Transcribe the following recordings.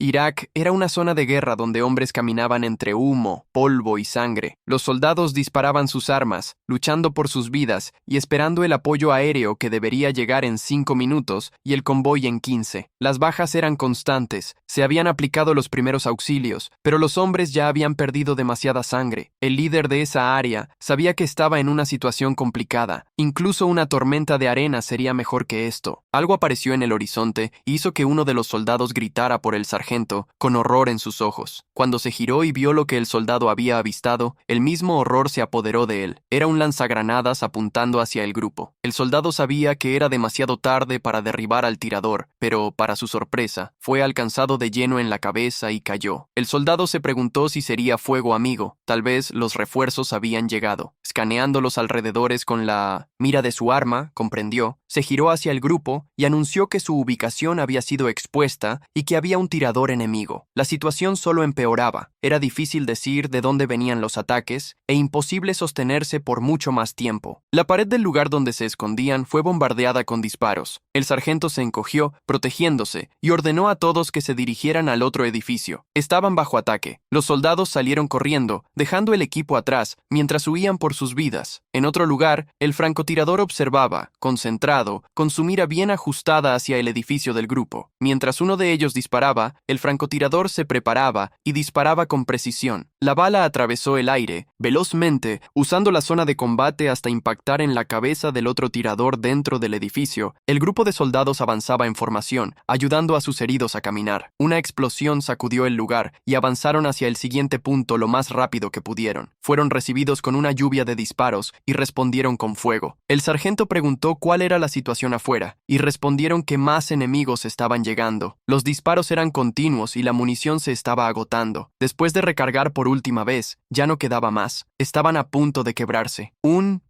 Irak era una zona de guerra donde hombres caminaban entre humo, polvo y sangre. Los soldados disparaban sus armas, luchando por sus vidas y esperando el apoyo aéreo que debería llegar en 5 minutos y el convoy en 15. Las bajas eran constantes, se habían aplicado los primeros auxilios, pero los hombres ya habían perdido demasiada sangre. El líder de esa área sabía que estaba en una situación complicada. Incluso una tormenta de arena sería mejor que esto. Algo apareció en el horizonte y hizo que uno de los soldados gritara por el sargento, con horror en sus ojos. Cuando se giró y vio lo que el soldado había avistado, el mismo horror se apoderó de él. Era un lanzagranadas apuntando hacia el grupo. El soldado sabía que era demasiado tarde para derribar al tirador, pero, para su sorpresa, fue alcanzado de lleno en la cabeza y cayó. El soldado se preguntó si sería fuego amigo. Tal vez los refuerzos habían llegado. Escaneando los alrededores con la mira de su arma, comprendió, se giró hacia el grupo y anunció que su ubicación había sido expuesta y que había un tirador enemigo. La situación solo empeoraba. Era difícil decir de dónde venían los ataques e imposible sostenerse por mucho más tiempo. La pared del lugar donde se escondían fue bombardeada con disparos. El sargento se encogió, protegiéndose, y ordenó a todos que se dirigieran al otro edificio. Estaban bajo ataque. Los soldados salieron corriendo, dejando el equipo atrás, mientras huían por sus vidas. En otro lugar, el francotirador observaba, concentrado, con su mira bien ajustada hacia el edificio del grupo. Mientras uno de ellos disparaba, el francotirador se preparaba y disparaba con precisión. La bala atravesó el aire, velozmente, usando la zona de combate hasta impactar en la cabeza del otro tirador dentro del edificio. El grupo de soldados avanzaba en formación, ayudando a sus heridos a caminar. Una explosión sacudió el lugar y avanzaron hacia el siguiente punto lo más rápido que pudieron. Fueron recibidos con una lluvia de disparos y respondieron con fuego. El sargento preguntó cuál era la situación afuera, y respondieron que más enemigos estaban llegando. Los disparos eran continuos y la munición se estaba agotando. Después de recargar por última vez, ya no quedaba más. Estaban a punto de quebrarse. Un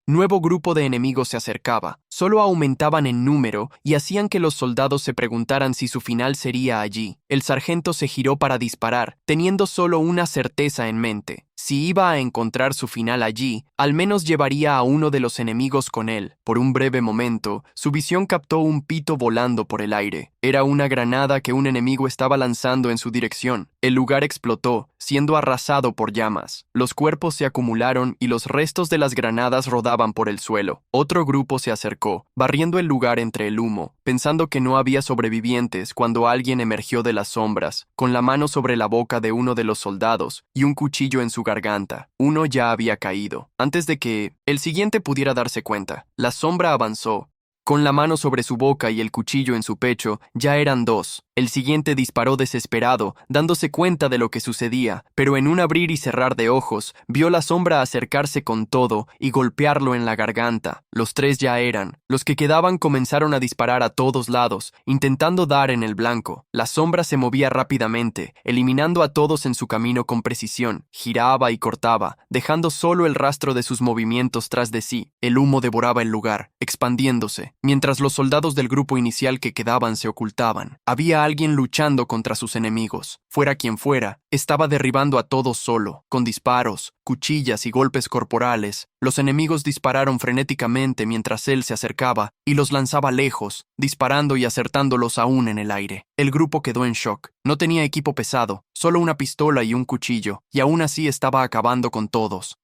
nuevo grupo de enemigos se acercaba. Solo aumentaban en número y hacían que los soldados se preguntaran si su final sería allí. El sargento se giró para disparar, teniendo solo una certeza en mente. Si iba a encontrar su final allí, al menos llevaría a uno de los enemigos con él. Por un breve momento, su visión captó un pito volando por el aire. Era una granada que un enemigo estaba lanzando en su dirección. El lugar explotó, siendo arrasado por llamas. Los cuerpos se acumularon y los restos de las granadas rodaban por el suelo. Otro grupo se acercó, barriendo el lugar entre el humo, pensando que no había sobrevivientes cuando alguien emergió de las sombras, con la mano sobre la boca de uno de los soldados y un cuchillo en su garganta. Uno ya había caído. Antes de que el siguiente pudiera darse cuenta, la sombra avanzó. Con la mano sobre su boca y el cuchillo en su pecho, ya eran dos. El siguiente disparó desesperado, dándose cuenta de lo que sucedía, pero en un abrir y cerrar de ojos, vio la sombra acercarse con todo y golpearlo en la garganta. Los tres ya eran. Los que quedaban comenzaron a disparar a todos lados, intentando dar en el blanco. La sombra se movía rápidamente, eliminando a todos en su camino con precisión. Giraba y cortaba, dejando solo el rastro de sus movimientos tras de sí. El humo devoraba el lugar, expandiéndose, mientras los soldados del grupo inicial que quedaban se ocultaban. Había alguien luchando contra sus enemigos. Fuera quien fuera, estaba derribando a todos solo, con disparos, cuchillas y golpes corporales. Los enemigos dispararon frenéticamente mientras él se acercaba y los lanzaba lejos, disparando y acertándolos aún en el aire. El grupo quedó en shock. No tenía equipo pesado, solo una pistola y un cuchillo, y aún así estaba acabando con todos.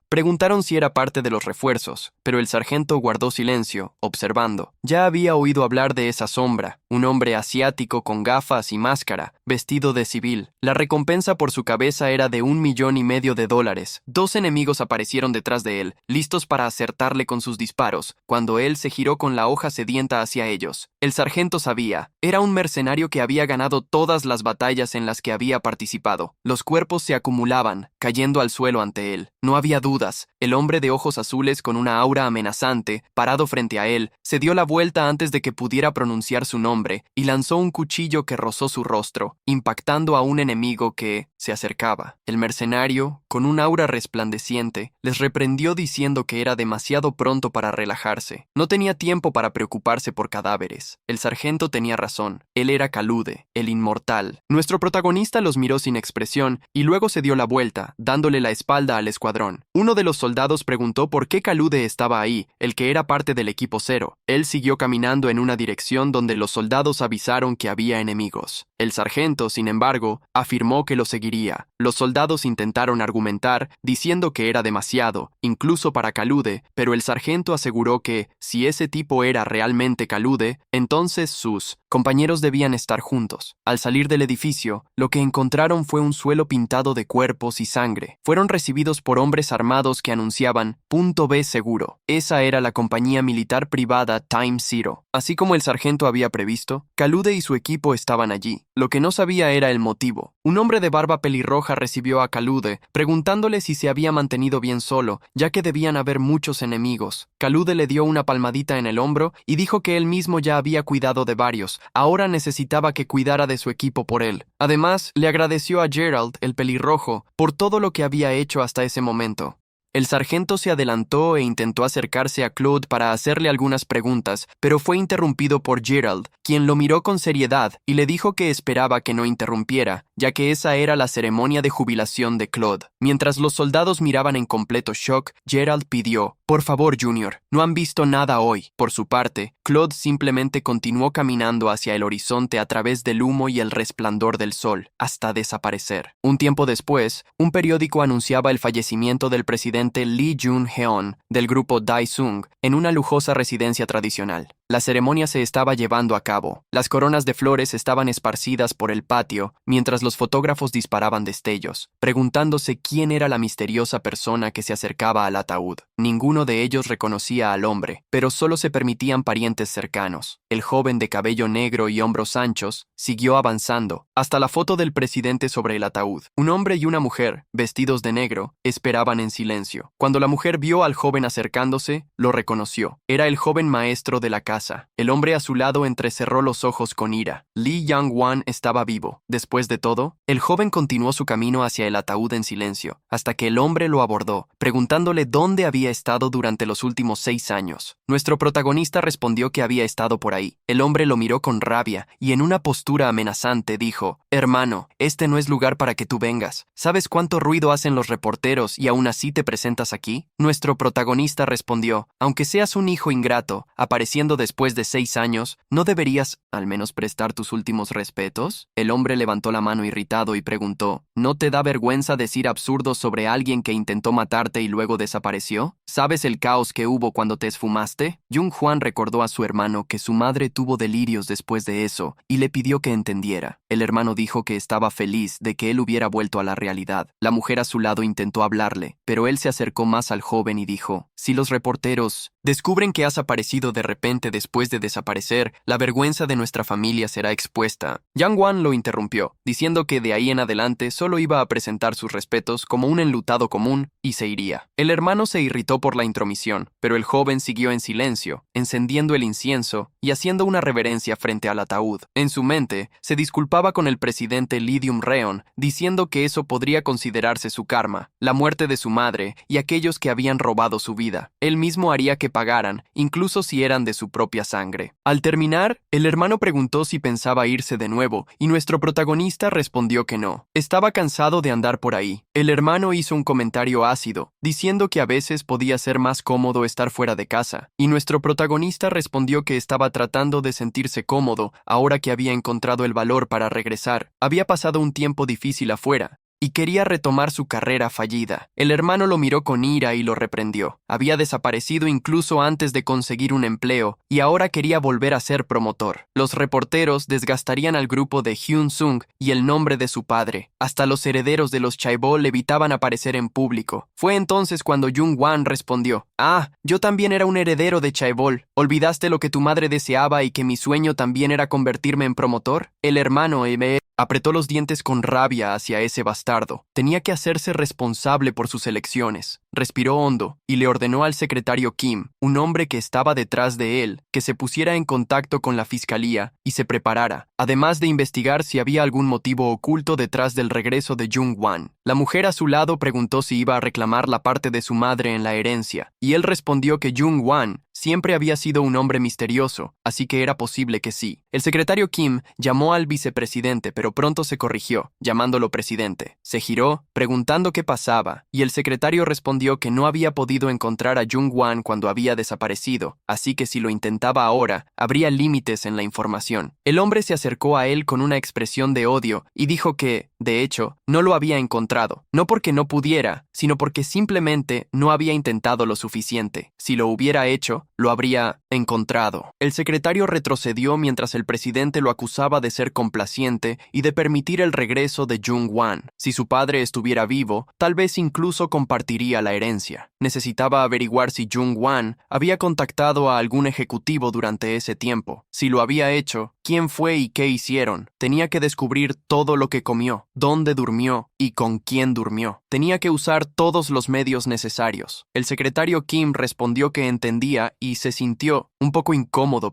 Preguntaron si era parte de los refuerzos, pero el sargento guardó silencio, observando. Ya había oído hablar de esa sombra, un hombre asiático con gafas y máscara, vestido de civil. La recompensa por su cabeza era de $1,500,000. Dos enemigos aparecieron detrás de él, listos para acertarle con sus disparos, cuando él se giró con la hoja sedienta hacia ellos. El sargento sabía, era un mercenario que había ganado todas las batallas en las que había participado. Los cuerpos se acumulaban, cayendo al suelo ante él. No había dudas. El hombre de ojos azules con una aura amenazante, parado frente a él, se dio la vuelta antes de que pudiera pronunciar su nombre y lanzó un cuchillo que rozó su rostro, impactando a un enemigo enemigo que se acercaba. El mercenario, con un aura resplandeciente, les reprendió diciendo que era demasiado pronto para relajarse. No tenía tiempo para preocuparse por cadáveres. El sargento tenía razón. Él era Calude, el inmortal. Nuestro protagonista los miró sin expresión y luego se dio la vuelta, dándole la espalda al escuadrón. Uno de los soldados preguntó por qué Calude estaba ahí, el que era parte del equipo cero. Él siguió caminando en una dirección donde los soldados avisaron que había enemigos. El sargento, sin embargo, afirmó que lo seguiría. Los soldados intentaron argumentar, diciendo que era demasiado, incluso para Calude, pero el sargento aseguró que, si ese tipo era realmente Calude, entonces sus compañeros debían estar juntos. Al salir del edificio, lo que encontraron fue un suelo pintado de cuerpos y sangre. Fueron recibidos por hombres armados que anunciaban "Punto B seguro". Esa era la compañía militar privada Time Zero. Así como el sargento había previsto, Calude y su equipo estaban allí. Lo que no sabía era el motivo. Un hombre de barba pelirroja recibió a Calude, preguntándole si se había mantenido bien solo, ya que debían haber muchos enemigos. Calude le dio una palmadita en el hombro y dijo que él mismo ya había cuidado de varios. Ahora necesitaba que cuidara de su equipo por él. Además, le agradeció a Gerald, el pelirrojo, por todo lo que había hecho hasta ese momento. El sargento se adelantó e intentó acercarse a Claude para hacerle algunas preguntas, pero fue interrumpido por Gerald, quien lo miró con seriedad y le dijo que esperaba que no interrumpiera, ya que esa era la ceremonia de jubilación de Claude. Mientras los soldados miraban en completo shock, Gerald pidió: "Por favor, Junior, no han visto nada hoy". Por su parte, Claude simplemente continuó caminando hacia el horizonte a través del humo y el resplandor del sol, hasta desaparecer. Un tiempo después, un periódico anunciaba el fallecimiento del presidente Lee Jun-heon del grupo Daesung en una lujosa residencia tradicional. La ceremonia se estaba llevando a cabo. Las coronas de flores estaban esparcidas por el patio, mientras los fotógrafos disparaban destellos, preguntándose quién era la misteriosa persona que se acercaba al ataúd. Ninguno de ellos reconocía al hombre, pero solo se permitían parientes cercanos. El joven de cabello negro y hombros anchos siguió avanzando, hasta la foto del presidente sobre el ataúd. Un hombre y una mujer, vestidos de negro, esperaban en silencio. Cuando la mujer vio al joven acercándose, lo reconoció. Era el joven maestro de la casa. El hombre a su lado entrecerró los ojos con ira. Lee Young-wan estaba vivo. Después de todo, el joven continuó su camino hacia el ataúd en silencio, hasta que el hombre lo abordó, preguntándole dónde había estado durante los últimos 6 años. Nuestro protagonista respondió que había estado por ahí. El hombre lo miró con rabia y en una postura amenazante dijo: "Hermano, este no es lugar para que tú vengas. ¿Sabes cuánto ruido hacen los reporteros y aún así te presentas aquí?". Nuestro protagonista respondió: "Aunque seas un hijo ingrato, apareciendo después de 6 años, ¿no deberías al menos prestar tus últimos respetos?". El hombre levantó la mano irritado y preguntó: "¿No te da vergüenza decir absurdos sobre alguien que intentó matarte y luego desapareció? ¿Sabes el caos que hubo cuando te esfumaste?". Jung-hwan recordó a su hermano que su madre tuvo delirios después de eso y le pidió que entendiera. El hermano dijo que estaba feliz de que él hubiera vuelto a la realidad. La mujer a su lado intentó hablarle, pero él se acercó más al joven y dijo: "Si los reporteros descubren que has aparecido de repente después de desaparecer, la vergüenza de nuestra familia será expuesta". Yang-wan lo interrumpió, diciendo que de ahí en adelante solo iba a presentar sus respetos como un enlutado común y se iría. El hermano se irritó por la intromisión, pero el joven siguió en silencio, encendiendo el incienso y haciendo una reverencia frente al ataúd. En su mente, se disculpaba con el presidente Lee Jung-reon, diciendo que eso podría considerarse su karma, la muerte de su madre y aquellos que habían robado su vida. Él mismo haría que pagaran, incluso si eran de su propia sangre. Al terminar, el hermano preguntó si pensaba irse de nuevo, y nuestro protagonista respondió que no. Estaba cansado de andar por ahí. El hermano hizo un comentario ácido, diciendo que a veces podía ser más cómodo estar fuera de casa, y nuestro protagonista respondió que estaba tratando de sentirse cómodo ahora que había encontrado el valor para regresar. Había pasado un tiempo difícil afuera y quería retomar su carrera fallida. El hermano lo miró con ira y lo reprendió. Había desaparecido incluso antes de conseguir un empleo y ahora quería volver a ser promotor. Los reporteros desgastarían al grupo de Hyun-sung y el nombre de su padre. Hasta los herederos de los Chaebol evitaban aparecer en público. Fue entonces cuando Jung-wan respondió: "Ah, yo también era un heredero de Chaebol. ¿Olvidaste lo que tu madre deseaba y que mi sueño también era convertirme en promotor?". El hermano Apretó los dientes con rabia hacia ese bastardo. Tenía que hacerse responsable por sus elecciones. Respiró hondo y le ordenó al secretario Kim, un hombre que estaba detrás de él, que se pusiera en contacto con la fiscalía y se preparara, además de investigar si había algún motivo oculto detrás del regreso de Jung-wan. La mujer a su lado preguntó si iba a reclamar la parte de su madre en la herencia, y él respondió que Jung-wan siempre había sido un hombre misterioso, así que era posible que sí. El secretario Kim llamó al vicepresidente, pero pronto se corrigió, llamándolo presidente. Se giró, preguntando qué pasaba, y el secretario respondió que no había podido encontrar a Jung-wan cuando había desaparecido, así que si lo intentaba ahora, habría límites en la información. El hombre se acercó a él con una expresión de odio y dijo que, de hecho, no lo había encontrado, no porque no pudiera, sino porque simplemente no había intentado lo suficiente. Si lo hubiera hecho, lo habría encontrado. El secretario retrocedió mientras el presidente lo acusaba de ser complaciente y de permitir el regreso de Jung-wan. Si su padre estuviera vivo, tal vez incluso compartiría la herencia. Necesitaba averiguar si Jung-wan había contactado a algún ejecutivo durante ese tiempo. Si lo había hecho, quién fue y qué hicieron. Tenía que descubrir todo lo que comió, dónde durmió y con quién durmió. Tenía que usar todos los medios necesarios. El secretario Kim respondió que entendía y se sintió un poco incómodo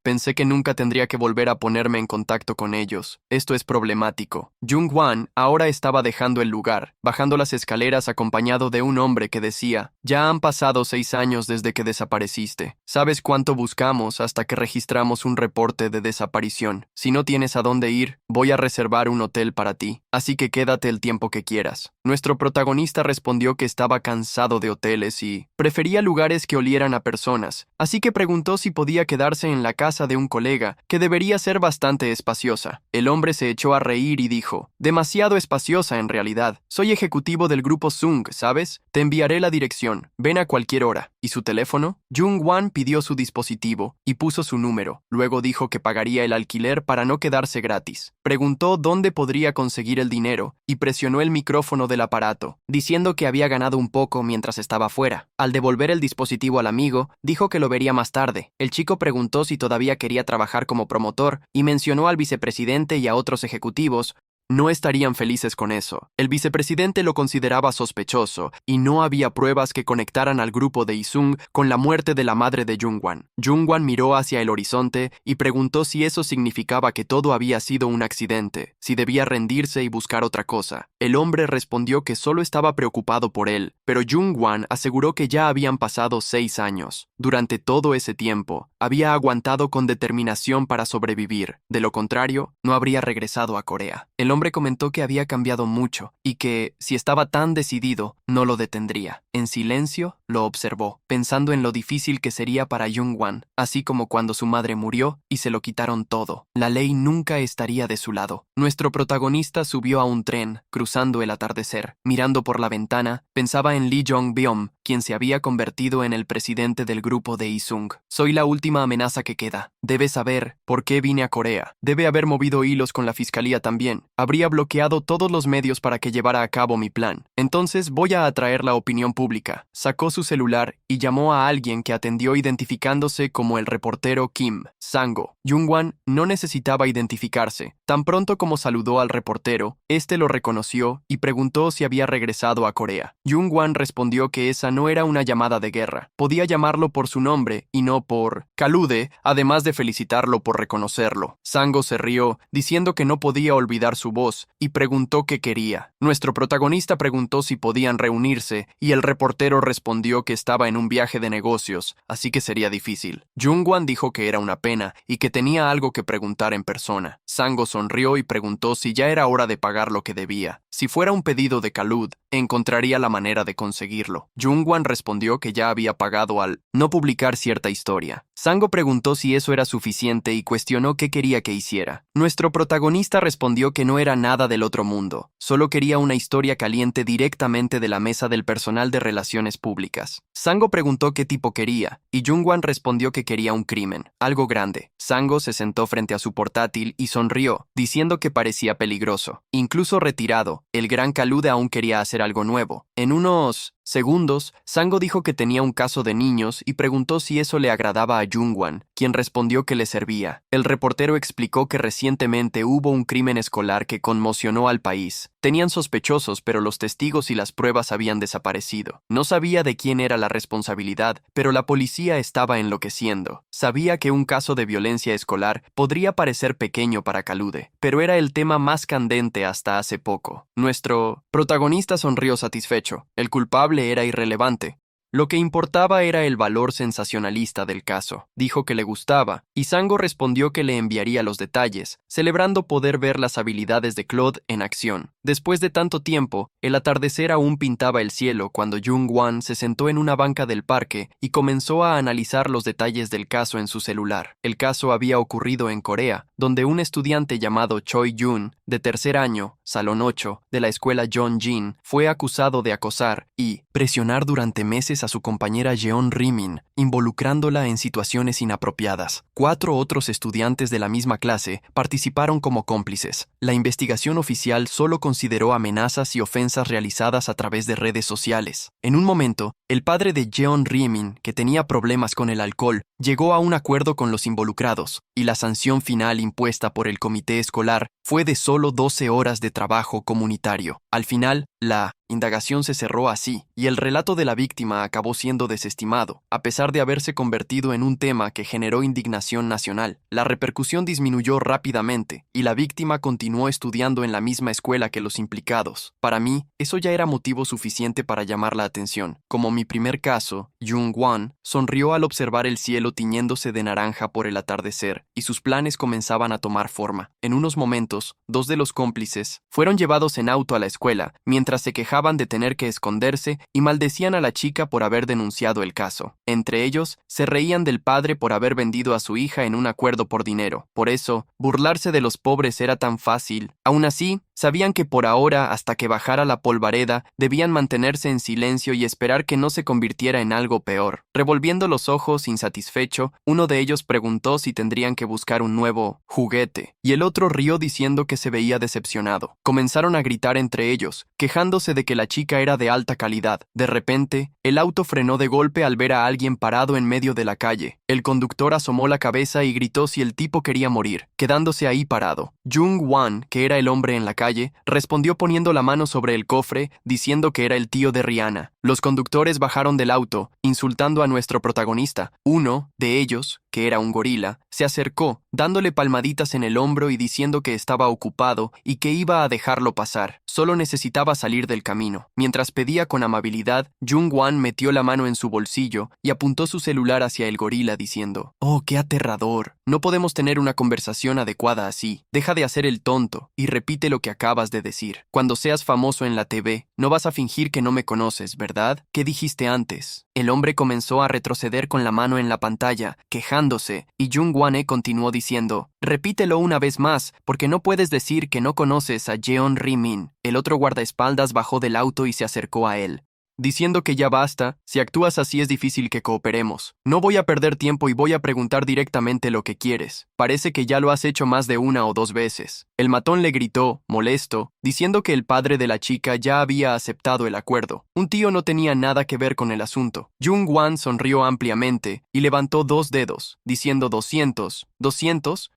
pensé que nunca tendría que volver a ponerme en contacto con ellos. Esto es problemático. Jung-wan ahora estaba dejando el lugar, bajando las escaleras acompañado de un hombre que decía: «Ya han pasado 6 años desde que desapareciste. ¿Sabes cuánto buscamos hasta que registramos un reporte de desaparición? Si no tienes a dónde ir, voy a reservar un hotel para ti, así que quédate el tiempo que quieras». Nuestro protagonista respondió que estaba cansado de hoteles y prefería lugares que olieran a personas, así que preguntó si podía quedarse en la casa de un colega, que debería ser bastante espaciosa. El hombre se echó a reír y dijo: «Demasiado espaciosa en realidad. Soy ejecutivo del grupo Sung, ¿sabes? Te enviaré la dirección. Ven a cualquier hora». ¿Y su teléfono? Jung-wan pidió su dispositivo y puso su número. Luego dijo que pagaría el alquiler para no quedarse gratis. Preguntó dónde podría conseguir el dinero y presionó el micrófono del aparato, diciendo que había ganado un poco mientras estaba fuera. Al devolver el dispositivo al amigo, dijo que lo vería más tarde. El chico preguntó si todavía quería trabajar como promotor y mencionó al vicepresidente y a otros ejecutivos. No estarían felices con eso. El vicepresidente lo consideraba sospechoso y no había pruebas que conectaran al grupo de Isung con la muerte de la madre de Jung-wan. Jung-wan miró hacia el horizonte y preguntó si eso significaba que todo había sido un accidente, si debía rendirse y buscar otra cosa. El hombre respondió que solo estaba preocupado por él, pero Jung-wan aseguró que ya habían pasado 6 años. Durante todo ese tiempo, había aguantado con determinación para sobrevivir. De lo contrario, no habría regresado a Corea. El hombre comentó que había cambiado mucho y que, si estaba tan decidido, no lo detendría. En silencio, lo observó, pensando en lo difícil que sería para Jung-wan, así como cuando su madre murió y se lo quitaron todo. La ley nunca estaría de su lado. Nuestro protagonista subió a un tren, cruzando el atardecer. Mirando por la ventana, pensaba en Lee Jong-byom, quien se había convertido en el presidente del grupo de Isung. «Soy la última amenaza que queda. Debe saber por qué vine a Corea. Debe haber movido hilos con la fiscalía también. Habría bloqueado todos los medios para que llevara a cabo mi plan. Entonces voy a atraer la opinión pública». Sacó su celular y llamó a alguien que atendió identificándose como el reportero Kim Sang-ho. Jung-wan no necesitaba identificarse. Tan pronto como saludó al reportero, este lo reconoció y preguntó si había regresado a Corea. Jung-wan respondió que esa no era una llamada de guerra. Podía llamarlo por su nombre y no por Kalude, además de felicitarlo por reconocerlo. Sang-ho se rió, diciendo que no podía olvidar su voz, y preguntó qué quería. Nuestro protagonista preguntó si podían reunirse, y el reportero respondió que estaba en un viaje de negocios, así que sería difícil. Jung-wan dijo que era una pena y que tenía algo que preguntar en persona. Sang-ho sonrió y preguntó si ya era hora de pagar lo que debía. Si fuera un pedido de Kalud, encontraría la manera de conseguirlo. Jung-wan respondió que ya había pagado al no publicar cierta historia. Sang-ho preguntó si eso era suficiente y cuestionó qué quería que hiciera. Nuestro protagonista respondió que no era nada del otro mundo, solo quería una historia caliente directamente de la mesa del personal de relaciones públicas. Sang-ho preguntó qué tipo quería, y Jung-wan respondió que quería un crimen, algo grande. Sang-ho se sentó frente a su portátil y sonrió, diciendo que parecía peligroso. Incluso retirado, el gran Kalude aún quería hacer algo nuevo. En unos segundos, Sango dijo que tenía un caso de niños y preguntó si eso le agradaba a Jungwan, quien respondió que le servía. El reportero explicó que recientemente hubo un crimen escolar que conmocionó al país. Tenían sospechosos, pero los testigos y las pruebas habían desaparecido. No sabía de quién era la responsabilidad, pero la policía estaba enloqueciendo. Sabía que un caso de violencia escolar podría parecer pequeño para Kalude, pero era el tema más candente hasta hace poco. Nuestro protagonista sonrió satisfecho. El culpable era irrelevante. Lo que importaba era el valor sensacionalista del caso. Dijo que le gustaba, y Sango respondió que le enviaría los detalles, celebrando poder ver las habilidades de Claude en acción. Después de tanto tiempo, el atardecer aún pintaba el cielo cuando Jungwan se sentó en una banca del parque y comenzó a analizar los detalles del caso en su celular. El caso había ocurrido en Corea, donde un estudiante llamado Choi Jun, de tercer año, Salón 8, de la escuela Jeonjin, fue acusado de acosar y presionar durante meses a su compañera Jeon Rimin, involucrándola en situaciones inapropiadas. 4 otros estudiantes de la misma clase participaron como cómplices. La investigación oficial solo consideró amenazas y ofensas realizadas a través de redes sociales. En un momento, el padre de Jeon Rimin, que tenía problemas con el alcohol, llegó a un acuerdo con los involucrados, y la sanción final impuesta por el comité escolar fue de solo 12 horas de trabajo comunitario. Al final, la indagación se cerró así, y el relato de la víctima acabó siendo desestimado, a pesar de haberse convertido en un tema que generó indignación nacional. La repercusión disminuyó rápidamente, y la víctima continuó estudiando en la misma escuela que los implicados. Para mí, eso ya era motivo suficiente para llamar la atención. Como mi primer caso, Jungwan sonrió al observar el cielo tiñéndose de naranja por el atardecer, y sus planes comenzaban a tomar forma. En unos momentos, 2 de los cómplices fueron llevados en auto a la escuela, mientras se quejaban de tener que esconderse y maldecían a la chica por haber denunciado el caso. Entre ellos, se reían del padre por haber vendido a su hija en un acuerdo por dinero. Por eso, burlarse de los pobres era tan fácil. Aún así, sabían que por ahora, hasta que bajara la polvareda, debían mantenerse en silencio y esperar que no se convirtiera en algo peor. Revolviendo los ojos, insatisfecho, uno de ellos preguntó si tendrían que buscar un nuevo juguete, y el otro rió diciendo que se veía decepcionado. Comenzaron a gritar entre ellos, quejándose de que la chica era de alta calidad. De repente, el auto frenó de golpe al ver a alguien parado en medio de la calle. El conductor asomó la cabeza y gritó si el tipo quería morir, quedándose ahí parado. Jungwan, que era el hombre en la calle, respondió poniendo la mano sobre el cofre, diciendo que era el tío de Rihanna. Los conductores bajaron del auto, insultando a nuestro protagonista. Uno de ellos, que era un gorila, se acercó, dándole palmaditas en el hombro y diciendo que estaba ocupado y que iba a dejarlo pasar. Solo necesitaba salir del camino. Mientras pedía con amabilidad, Jungwan metió la mano en su bolsillo y apuntó su celular hacia el gorila diciendo: «Oh, qué aterrador. No podemos tener una conversación adecuada así. Deja de hacer el tonto y repite lo que acabas de decir. Cuando seas famoso en la TV, no vas a fingir que no me conoces, ¿verdad? ¿Qué dijiste antes?». El hombre comenzó a retroceder con la mano en la pantalla, quejándose, y Jungwan continuó diciendo: «Repítelo una vez más, porque no puedes decir que no conoces a Jeon Rimin». El otro guardaespaldas bajó del auto y se acercó a él, diciendo que ya basta. «Si actúas así es difícil que cooperemos. No voy a perder tiempo y voy a preguntar directamente lo que quieres. Parece que ya lo has hecho más de 1 o 2 veces». El matón le gritó, molesto, diciendo que el padre de la chica ya había aceptado el acuerdo. Un tío no tenía nada que ver con el asunto. Jungwan sonrió ampliamente y levantó 2 dedos, diciendo 200,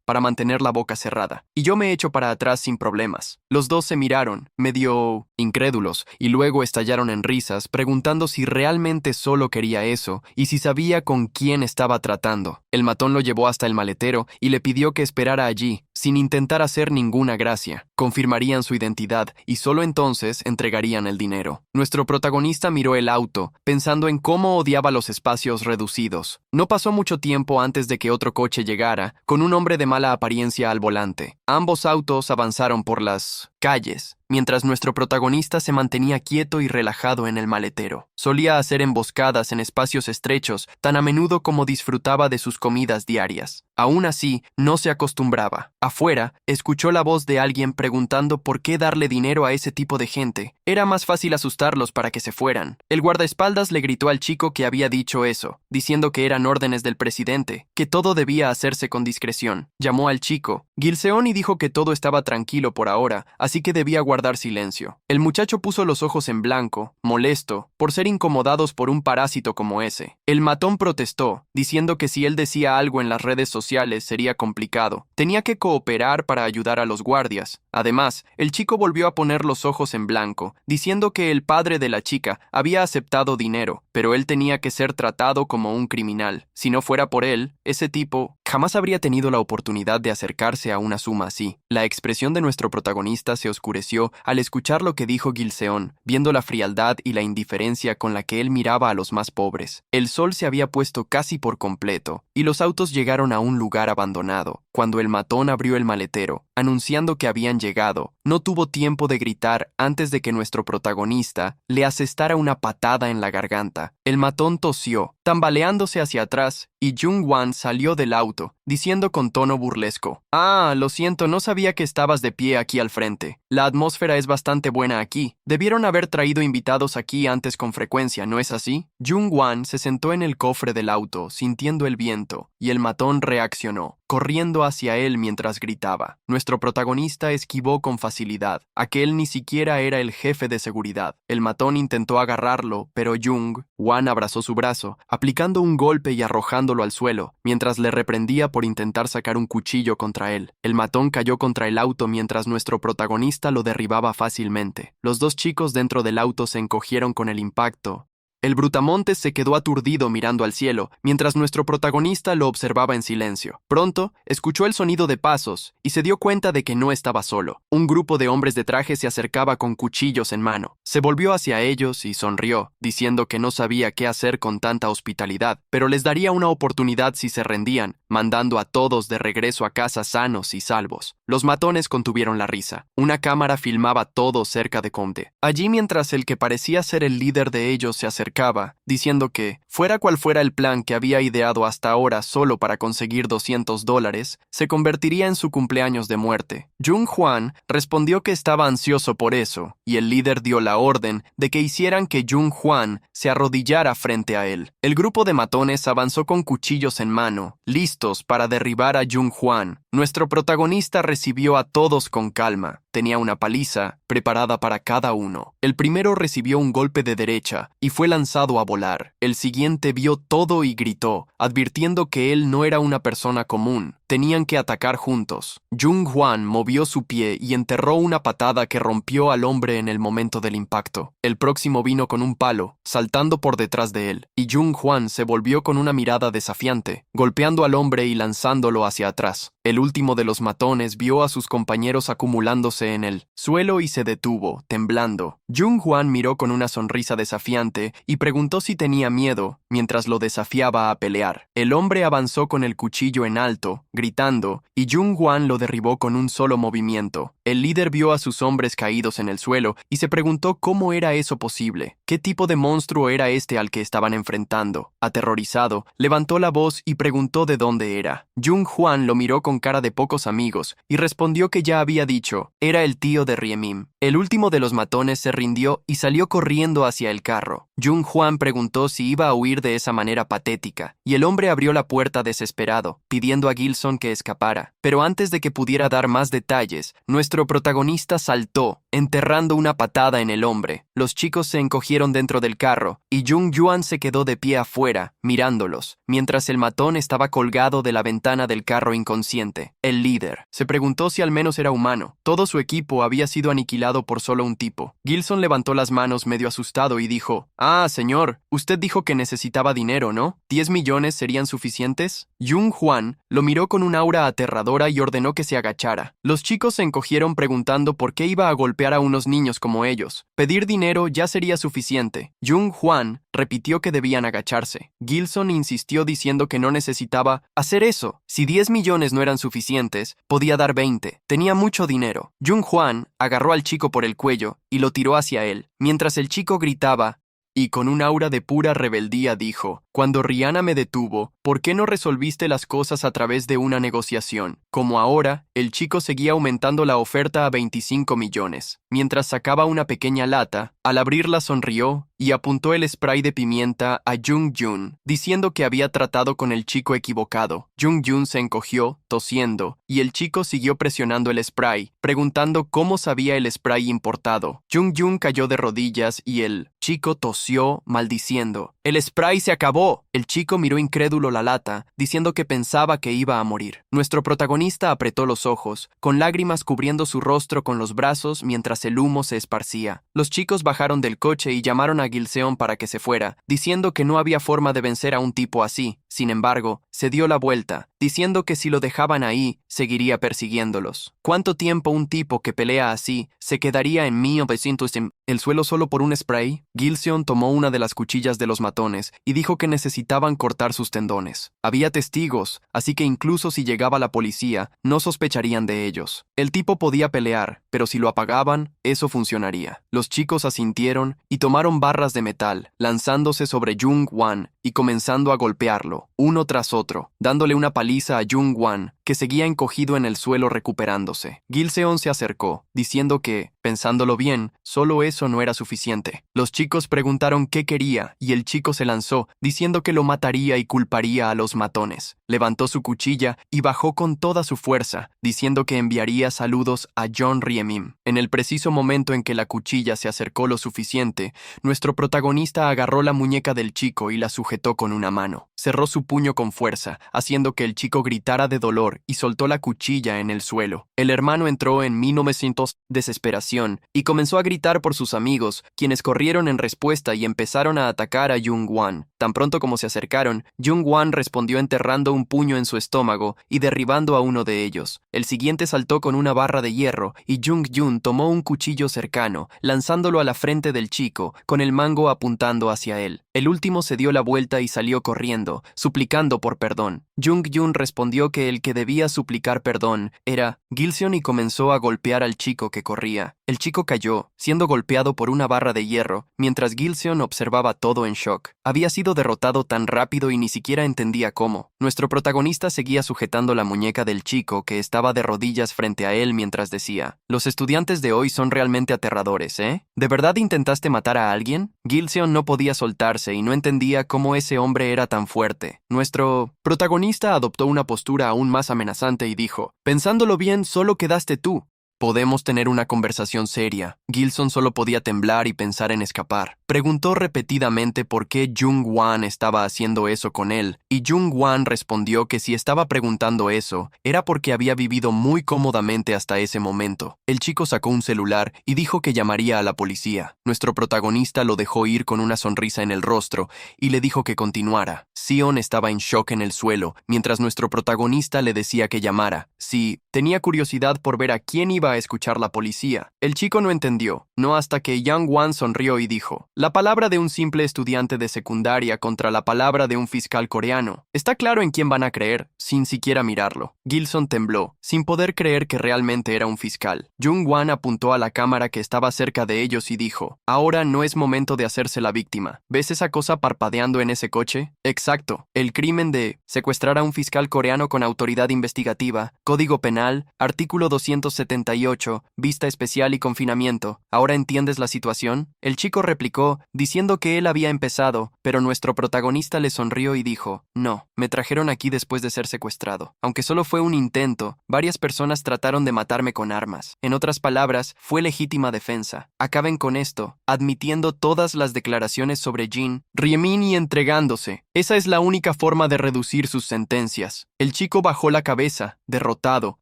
para mantener la boca cerrada. Y yo me echo para atrás sin problemas. Los dos se miraron, medio incrédulos, y luego estallaron en risas, preguntando si realmente solo quería eso y si sabía con quién estaba tratando. El matón lo llevó hasta el maletero y le pidió que esperara allí, sin intentar hacer ninguna gracia. Confirmarían su identidad y solo entonces entregarían el dinero. Nuestro protagonista miró el auto, pensando en cómo odiaba los espacios reducidos. No pasó mucho tiempo antes de que otro coche llegara, con un hombre de mala apariencia al volante. Ambos autos avanzaron por las calles, mientras nuestro protagonista se mantenía quieto y relajado en el maletero. Solía hacer emboscadas en espacios estrechos tan a menudo como disfrutaba de sus comidas diarias. Aún así, no se acostumbraba. Afuera, escuchó la voz de alguien preguntando por qué darle dinero a ese tipo de gente. Era más fácil asustarlos para que se fueran. El guardaespaldas le gritó al chico que había dicho eso, diciendo que eran órdenes del presidente, que todo debía hacerse con discreción. Llamó al chico, Gilseon, y dijo que todo estaba tranquilo por ahora, así que debía guardar silencio. El muchacho puso los ojos en blanco, molesto, por ser incomodados por un parásito como ese. El matón protestó, diciendo que si él decía algo en las redes sociales sería complicado. Tenía que cooperar para ayudar a los guardias. Además, el chico volvió a poner los ojos en blanco, diciendo que el padre de la chica había aceptado dinero, pero él tenía que ser tratado como un criminal. Si no fuera por él, ese tipo jamás habría tenido la oportunidad de acercarse a una suma así. La expresión de nuestro protagonista se oscureció al escuchar lo que dijo Gilseón, viendo la frialdad y la indiferencia con la que él miraba a los más pobres. El sol se había puesto casi por completo, y los autos llegaron a un lugar abandonado. Cuando el matón abrió el maletero, anunciando que habían llegado, no tuvo tiempo de gritar antes de que nuestro protagonista le asestara una patada en la garganta. El matón tosió, tambaleándose hacia atrás, y Jung-hwan salió del auto, diciendo con tono burlesco: «Ah, lo siento, no sabía que estabas de pie aquí al frente. La atmósfera es bastante buena aquí. Debieron haber traído invitados aquí antes con frecuencia, ¿no es así?» Jung-hwan se sentó en el cofre del auto, sintiendo el viento, y el matón reaccionó, corriendo hacia él mientras gritaba. Nuestro protagonista esquivó con facilidad. Aquel ni siquiera era el jefe de seguridad. El matón intentó agarrarlo, pero Jung-hwan abrazó su brazo, aplicando un golpe y arrojándolo al suelo, mientras le reprendía por intentar sacar un cuchillo contra él. El matón cayó contra el auto mientras nuestro protagonista lo derribaba fácilmente. Los dos chicos dentro del auto se encogieron con el impacto. El brutamontes se quedó aturdido mirando al cielo, mientras nuestro protagonista lo observaba en silencio. Pronto, escuchó el sonido de pasos y se dio cuenta de que no estaba solo. Un grupo de hombres de traje se acercaba con cuchillos en mano. Se volvió hacia ellos y sonrió, diciendo que no sabía qué hacer con tanta hospitalidad, pero les daría una oportunidad si se rendían, mandando a todos de regreso a casa sanos y salvos. Los matones contuvieron la risa. Una cámara filmaba todo cerca de Comte. Allí, mientras el que parecía ser el líder de ellos se acercaba, diciendo que, fuera cual fuera el plan que había ideado hasta ahora solo para conseguir $200, se convertiría en su cumpleaños de muerte. Jung-hwan respondió que estaba ansioso por eso, y el líder dio la orden de que hicieran que Jung-hwan se arrodillara frente a él. El grupo de matones avanzó con cuchillos en mano, listos para derribar a Jung-hwan. Nuestro protagonista recibió a todos con calma. Tenía una paliza preparada para cada uno. El primero recibió un golpe de derecha y fue lanzado a volar. El siguiente vio todo y gritó, advirtiendo que él no era una persona común. Tenían que atacar juntos. Jung-hwan movió su pie y enterró una patada que rompió al hombre en el momento del impacto. El próximo vino con un palo, saltando por detrás de él, y Jung-hwan se volvió con una mirada desafiante, golpeando al hombre y lanzándolo hacia atrás. El último de los matones vio a sus compañeros acumulándose en el suelo y se detuvo, temblando. Jung-hwan miró con una sonrisa desafiante y preguntó si tenía miedo, mientras lo desafiaba a pelear. El hombre avanzó con el cuchillo en alto, gritando, y Jung-hwan lo derribó con un solo movimiento. El líder vio a sus hombres caídos en el suelo y se preguntó cómo era eso posible. ¿Qué tipo de monstruo era este al que estaban enfrentando? Aterrorizado, levantó la voz y preguntó de dónde era. Jung-hwan lo miró con cara de pocos amigos y respondió que ya había dicho, era el tío de Riemim. El último de los matones se rindió y salió corriendo hacia el carro. Jung-hwan preguntó si iba a huir de esa manera patética, y el hombre abrió la puerta desesperado, pidiendo a Gilson que escapara. Pero antes de que pudiera dar más detalles, nuestro protagonista saltó, enterrando una patada en el hombre. Los chicos se encogieron dentro del carro, y Jung-hwan se quedó de pie afuera, mirándolos, mientras el matón estaba colgado de la ventana del carro inconsciente. El líder se preguntó si al menos era humano. Todo su equipo había sido aniquilado por solo un tipo. Gilson levantó las manos medio asustado y dijo, «Ah, señor, usted dijo que necesitaba dinero, ¿no? ¿10 millones serían suficientes?» Jung-hwan lo miró con un aura aterradora y ordenó que se agachara. Los chicos se encogieron preguntando por qué iba a golpear a unos niños como ellos. Pedir dinero ya sería suficiente. Jung-hwan repitió que debían agacharse. Gilson insistió diciendo que no necesitaba hacer eso. Si 10 millones no eran suficientes, podía dar 20. Tenía mucho dinero. Jung-hwan agarró al chico por el cuello y lo tiró hacia él, mientras el chico gritaba, y con un aura de pura rebeldía dijo, «Cuando Rihanna me detuvo, ¿por qué no resolviste las cosas a través de una negociación?» Como ahora, el chico seguía aumentando la oferta a 25 millones. mientras sacaba una pequeña lata. Al abrirla sonrió y apuntó el spray de pimienta a Jung-Jun, diciendo que había tratado con el chico equivocado. Jung-Jun se encogió, tosiendo, y el chico siguió presionando el spray, preguntando cómo sabía el spray importado. Jung-Jun cayó de rodillas y el chico tosió, maldiciendo. ¡El spray se acabó! El chico miró incrédulo la lata, diciendo que pensaba que iba a morir. Nuestro protagonista apretó los ojos, con lágrimas cubriendo su rostro con los brazos mientras el humo se esparcía. Los chicos bajaron del coche y llamaron a Gilseon para que se fuera, diciendo que no había forma de vencer a un tipo así. Sin embargo, se dio la vuelta, diciendo que si lo dejaban ahí, seguiría persiguiéndolos. ¿Cuánto tiempo un tipo que pelea así se quedaría en 1900 en el suelo solo por un spray? Gilseon tomó una de las cuchillas de los matones y dijo que necesitaban cortar sus tendones. Había testigos, así que incluso si llegaba la policía, no sospecharían de ellos. El tipo podía pelear, pero si lo apagaban, eso funcionaría. Los chicos asintieron y tomaron barras de metal, lanzándose sobre Jung-Wan y comenzando a golpearlo, uno tras otro, dándole una paliza a Jung-Wan, que seguía encogido en el suelo recuperándose. Gilseon se acercó, diciendo que, pensándolo bien, solo eso no era suficiente. Los chicos preguntaron qué quería y el chico se lanzó, diciendo que lo mataría y culparía a los matones. Levantó su cuchilla y bajó con toda su fuerza, diciendo que enviaría saludos a John Riemim. En el preciso momento en que la cuchilla se acercó lo suficiente, nuestro protagonista agarró la muñeca del chico y la sujetó con una mano. Cerró su puño con fuerza, haciendo que el chico gritara de dolor y soltó la cuchilla en el suelo. El hermano entró en 1900 desesperación y comenzó a gritar por sus amigos, quienes corrieron en respuesta y empezaron a atacar a Jung-Wan. Tan pronto como se acercaron, Jung-Wan respondió enterrando un puño en su estómago y derribando a uno de ellos. El siguiente saltó con una barra de hierro y Jung-Jun tomó un cuchillo cercano, lanzándolo a la frente del chico, con el mango apuntando hacia él. El último se dio la vuelta y salió corriendo, suplicando por perdón. Jung-Jun respondió que el que debía suplicar perdón era Gilseon y comenzó a golpear al chico que corría. El chico cayó, siendo golpeado por una barra de hierro, mientras Gilseon observaba todo en shock. Había sido derrotado tan rápido y ni siquiera entendía cómo. Nuestro protagonista seguía sujetando la muñeca del chico que estaba de rodillas frente a él mientras decía: «Los estudiantes de hoy son realmente aterradores, ¿eh? ¿De verdad intentaste matar a alguien?» Gilseon no podía soltarse y no entendía cómo ese hombre era tan fuerte. Nuestro protagonista adoptó una postura aún más amenazante y dijo: «Pensándolo bien, solo quedaste tú. ¿Podemos tener una conversación seria?» Gilseon solo podía temblar y pensar en escapar. Preguntó repetidamente por qué Jung-Wan estaba haciendo eso con él, y Jung-Wan respondió que si estaba preguntando eso, era porque había vivido muy cómodamente hasta ese momento. El chico sacó un celular y dijo que llamaría a la policía. Nuestro protagonista lo dejó ir con una sonrisa en el rostro y le dijo que continuara. Sion estaba en shock en el suelo, mientras nuestro protagonista le decía que llamara. Sí, tenía curiosidad por ver a quién iba a escuchar la policía. El chico no entendió, no hasta que Jung-Wan sonrió y dijo: «La palabra de un simple estudiante de secundaria contra la palabra de un fiscal coreano. Está claro en quién van a creer, sin siquiera mirarlo». Gilseon tembló, sin poder creer que realmente era un fiscal. Jung-Wan apuntó a la cámara que estaba cerca de ellos y dijo: «Ahora no es momento de hacerse la víctima. ¿Ves esa cosa parpadeando en ese coche? Exacto, el crimen de secuestrar a un fiscal coreano con autoridad investigativa, Código Penal, artículo 278, vista especial y confinamiento. ¿Ahora entiendes la situación?». El chico replicó, diciendo que él había empezado, pero nuestro protagonista le sonrió y dijo: «No, me trajeron aquí después de ser secuestrado. Aunque solo fue un intento, varias personas trataron de matarme con armas. En otras palabras, fue legítima defensa. Acaben con esto, admitiendo todas las declaraciones sobre Jin Riemin y entregándose. Esa es la única forma de reducir sus sentencias». El chico bajó la cabeza, derrotado,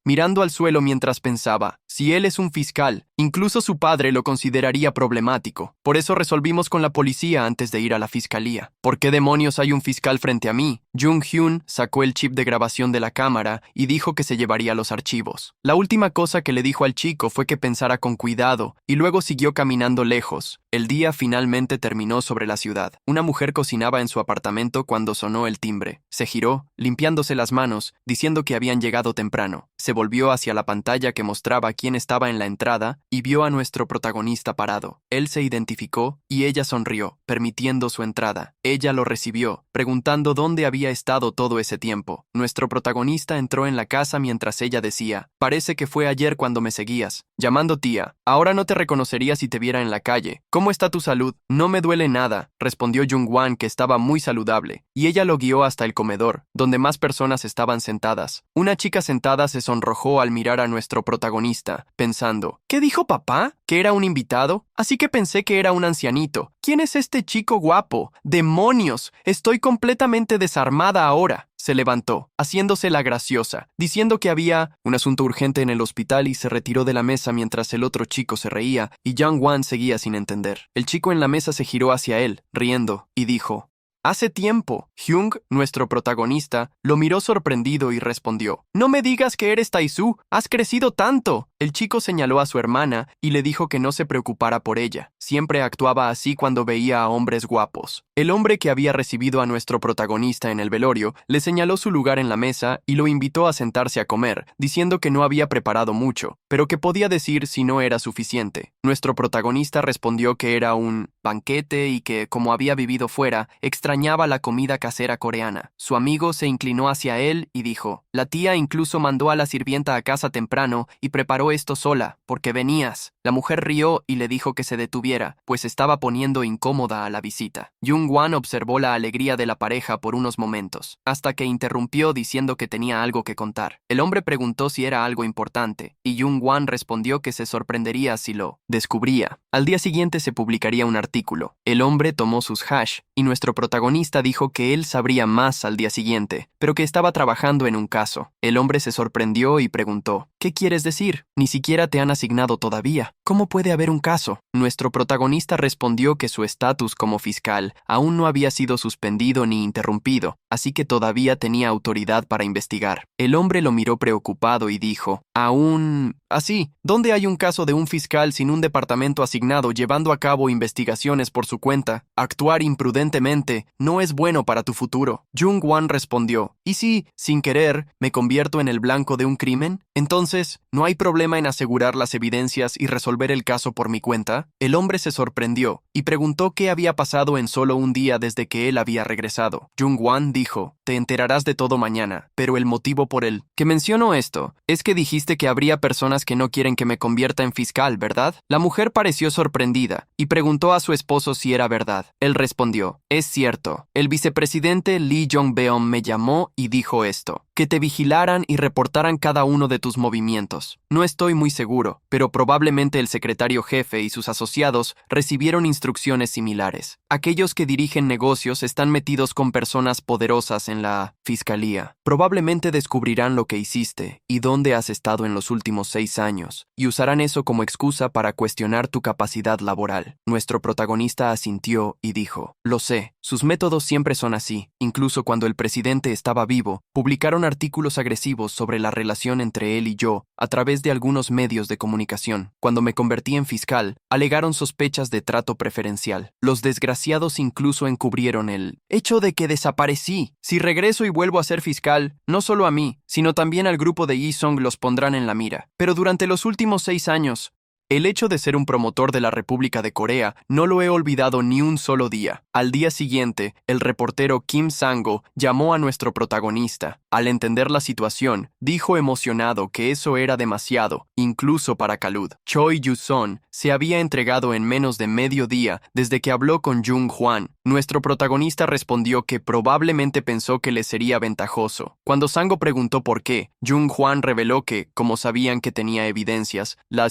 mirando al suelo mientras pensaba: si él es un fiscal, incluso su padre lo consideraría problemático. Por eso resolvimos con la policía antes de ir a la fiscalía. ¿Por qué demonios hay un fiscal frente a mí? Jung-Hyun sacó el chip de grabación de la cámara y dijo que se llevaría los archivos. La última cosa que le dijo al chico fue que pensara con cuidado y luego siguió caminando lejos. El día finalmente terminó sobre la ciudad. Una mujer cocinaba en su apartamento cuando sonó el timbre. Se giró, limpiándose las manos, diciendo que habían llegado temprano. Se volvió hacia la pantalla que mostraba quién estaba en la entrada y vio a nuestro protagonista parado. Él se identificó y ella sonrió, permitiendo su entrada. Ella lo recibió, preguntando dónde había estado todo ese tiempo. Nuestro protagonista entró en la casa mientras ella decía, «Parece que fue ayer cuando me seguías, llamando tía. Ahora no te reconocería si te viera en la calle. ¿Cómo está tu salud?» «No me duele nada», respondió Jung-Hwan, que estaba muy saludable, y ella lo guió hasta el comedor, donde más personas estaban sentadas. Una chica sentada se sonrojó al mirar a nuestro protagonista, pensando, «¿Qué dijo papá? ¿Que era un invitado? Así que pensé que era un ancianito. ¿Quién es este chico guapo? ¡Demonios! Estoy completamente desarmada ahora». Se levantó, haciéndose la graciosa, diciendo que había un asunto urgente en el hospital y se retiró de la mesa mientras el otro chico se reía y Jung-Hwan seguía sin entender. El chico en la mesa se giró hacia él, riendo, y dijo, «Hace tiempo». Hyung, nuestro protagonista, lo miró sorprendido y respondió, «No me digas que eres Tae-soo, has crecido tanto». El chico señaló a su hermana y le dijo que no se preocupara por ella. Siempre actuaba así cuando veía a hombres guapos. El hombre que había recibido a nuestro protagonista en el velorio le señaló su lugar en la mesa y lo invitó a sentarse a comer, diciendo que no había preparado mucho, pero que podía decir si no era suficiente. Nuestro protagonista respondió que era un banquete y que, como había vivido fuera, extrañaba la comida casera coreana. Su amigo se inclinó hacia él y dijo, «La tía incluso mandó a la sirvienta a casa temprano y preparó esto sola, porque venías». La mujer rió y le dijo que se detuviera, pues estaba poniendo incómoda a la visita. Jung-Hwan observó la alegría de la pareja por unos momentos, hasta que interrumpió diciendo que tenía algo que contar. El hombre preguntó si era algo importante, y Jung-Hwan respondió que se sorprendería si lo descubría. Al día siguiente se publicaría un artículo. El hombre tomó sus hash, y nuestro protagonista dijo que él sabría más al día siguiente, pero que estaba trabajando en un caso. El hombre se sorprendió y preguntó, «¿Qué quieres decir? Ni siquiera te han asignado todavía. ¿Cómo puede haber un caso?». Nuestro protagonista respondió que su estatus como fiscal aún no había sido suspendido ni interrumpido, así que todavía tenía autoridad para investigar. El hombre lo miró preocupado y dijo, «¿Aún así? ¿Dónde hay un caso de un fiscal sin un departamento asignado llevando a cabo investigaciones por su cuenta? Actuar imprudentemente no es bueno para tu futuro». Jung-Hwan respondió, «¿Y si, sin querer, me convierto en el blanco de un crimen? Entonces, ¿no hay problema en asegurar las evidencias y resolver el caso por mi cuenta?». El hombre se sorprendió y preguntó qué había pasado en solo un día desde que él había regresado. Jung-Hwan dijo, «Te enterarás de todo mañana, pero el motivo por el que menciono esto es que dijiste que habría personas que no quieren que me convierta en fiscal, ¿verdad?». La mujer pareció sorprendida y preguntó a su esposo si era verdad. Él respondió, «Es cierto. El vicepresidente Lee Jong-beom me llamó y dijo esto, que te vigilaran y reportaran cada uno de tus movimientos. No estoy muy seguro, pero probablemente el secretario jefe y sus asociados recibieron instrucciones similares. Aquellos que dirigen negocios están metidos con personas poderosas en la fiscalía. Probablemente descubrirán lo que hiciste y dónde has estado en los últimos 6 años, y usarán eso como excusa para cuestionar tu capacidad laboral». Nuestro protagonista asintió y dijo, «Lo sé, sus métodos siempre son así. Incluso cuando el presidente estaba vivo, publicaron artículos agresivos sobre la relación entre él y yo a través de algunos medios de comunicación. Cuando me convertí en fiscal, alegaron sospechas de trato preferencial. Los desgraciados incluso encubrieron el hecho de que desaparecí. Si regreso y vuelvo a ser fiscal, no solo a mí, sino también al grupo de Yi-sung los pondrán en la mira. Pero durante los últimos 6 años, el hecho de ser un promotor de la República de Corea no lo he olvidado ni un solo día». Al día siguiente, el reportero Kim Sang-ho llamó a nuestro protagonista. Al entender la situación, dijo emocionado que eso era demasiado, incluso para Kalud. Choi Yu-son se había entregado en menos de medio día desde que habló con Jung-Hwan. Nuestro protagonista respondió que probablemente pensó que le sería ventajoso. Cuando Sang-ho preguntó por qué, Jung-Hwan reveló que, como sabían que tenía evidencias, la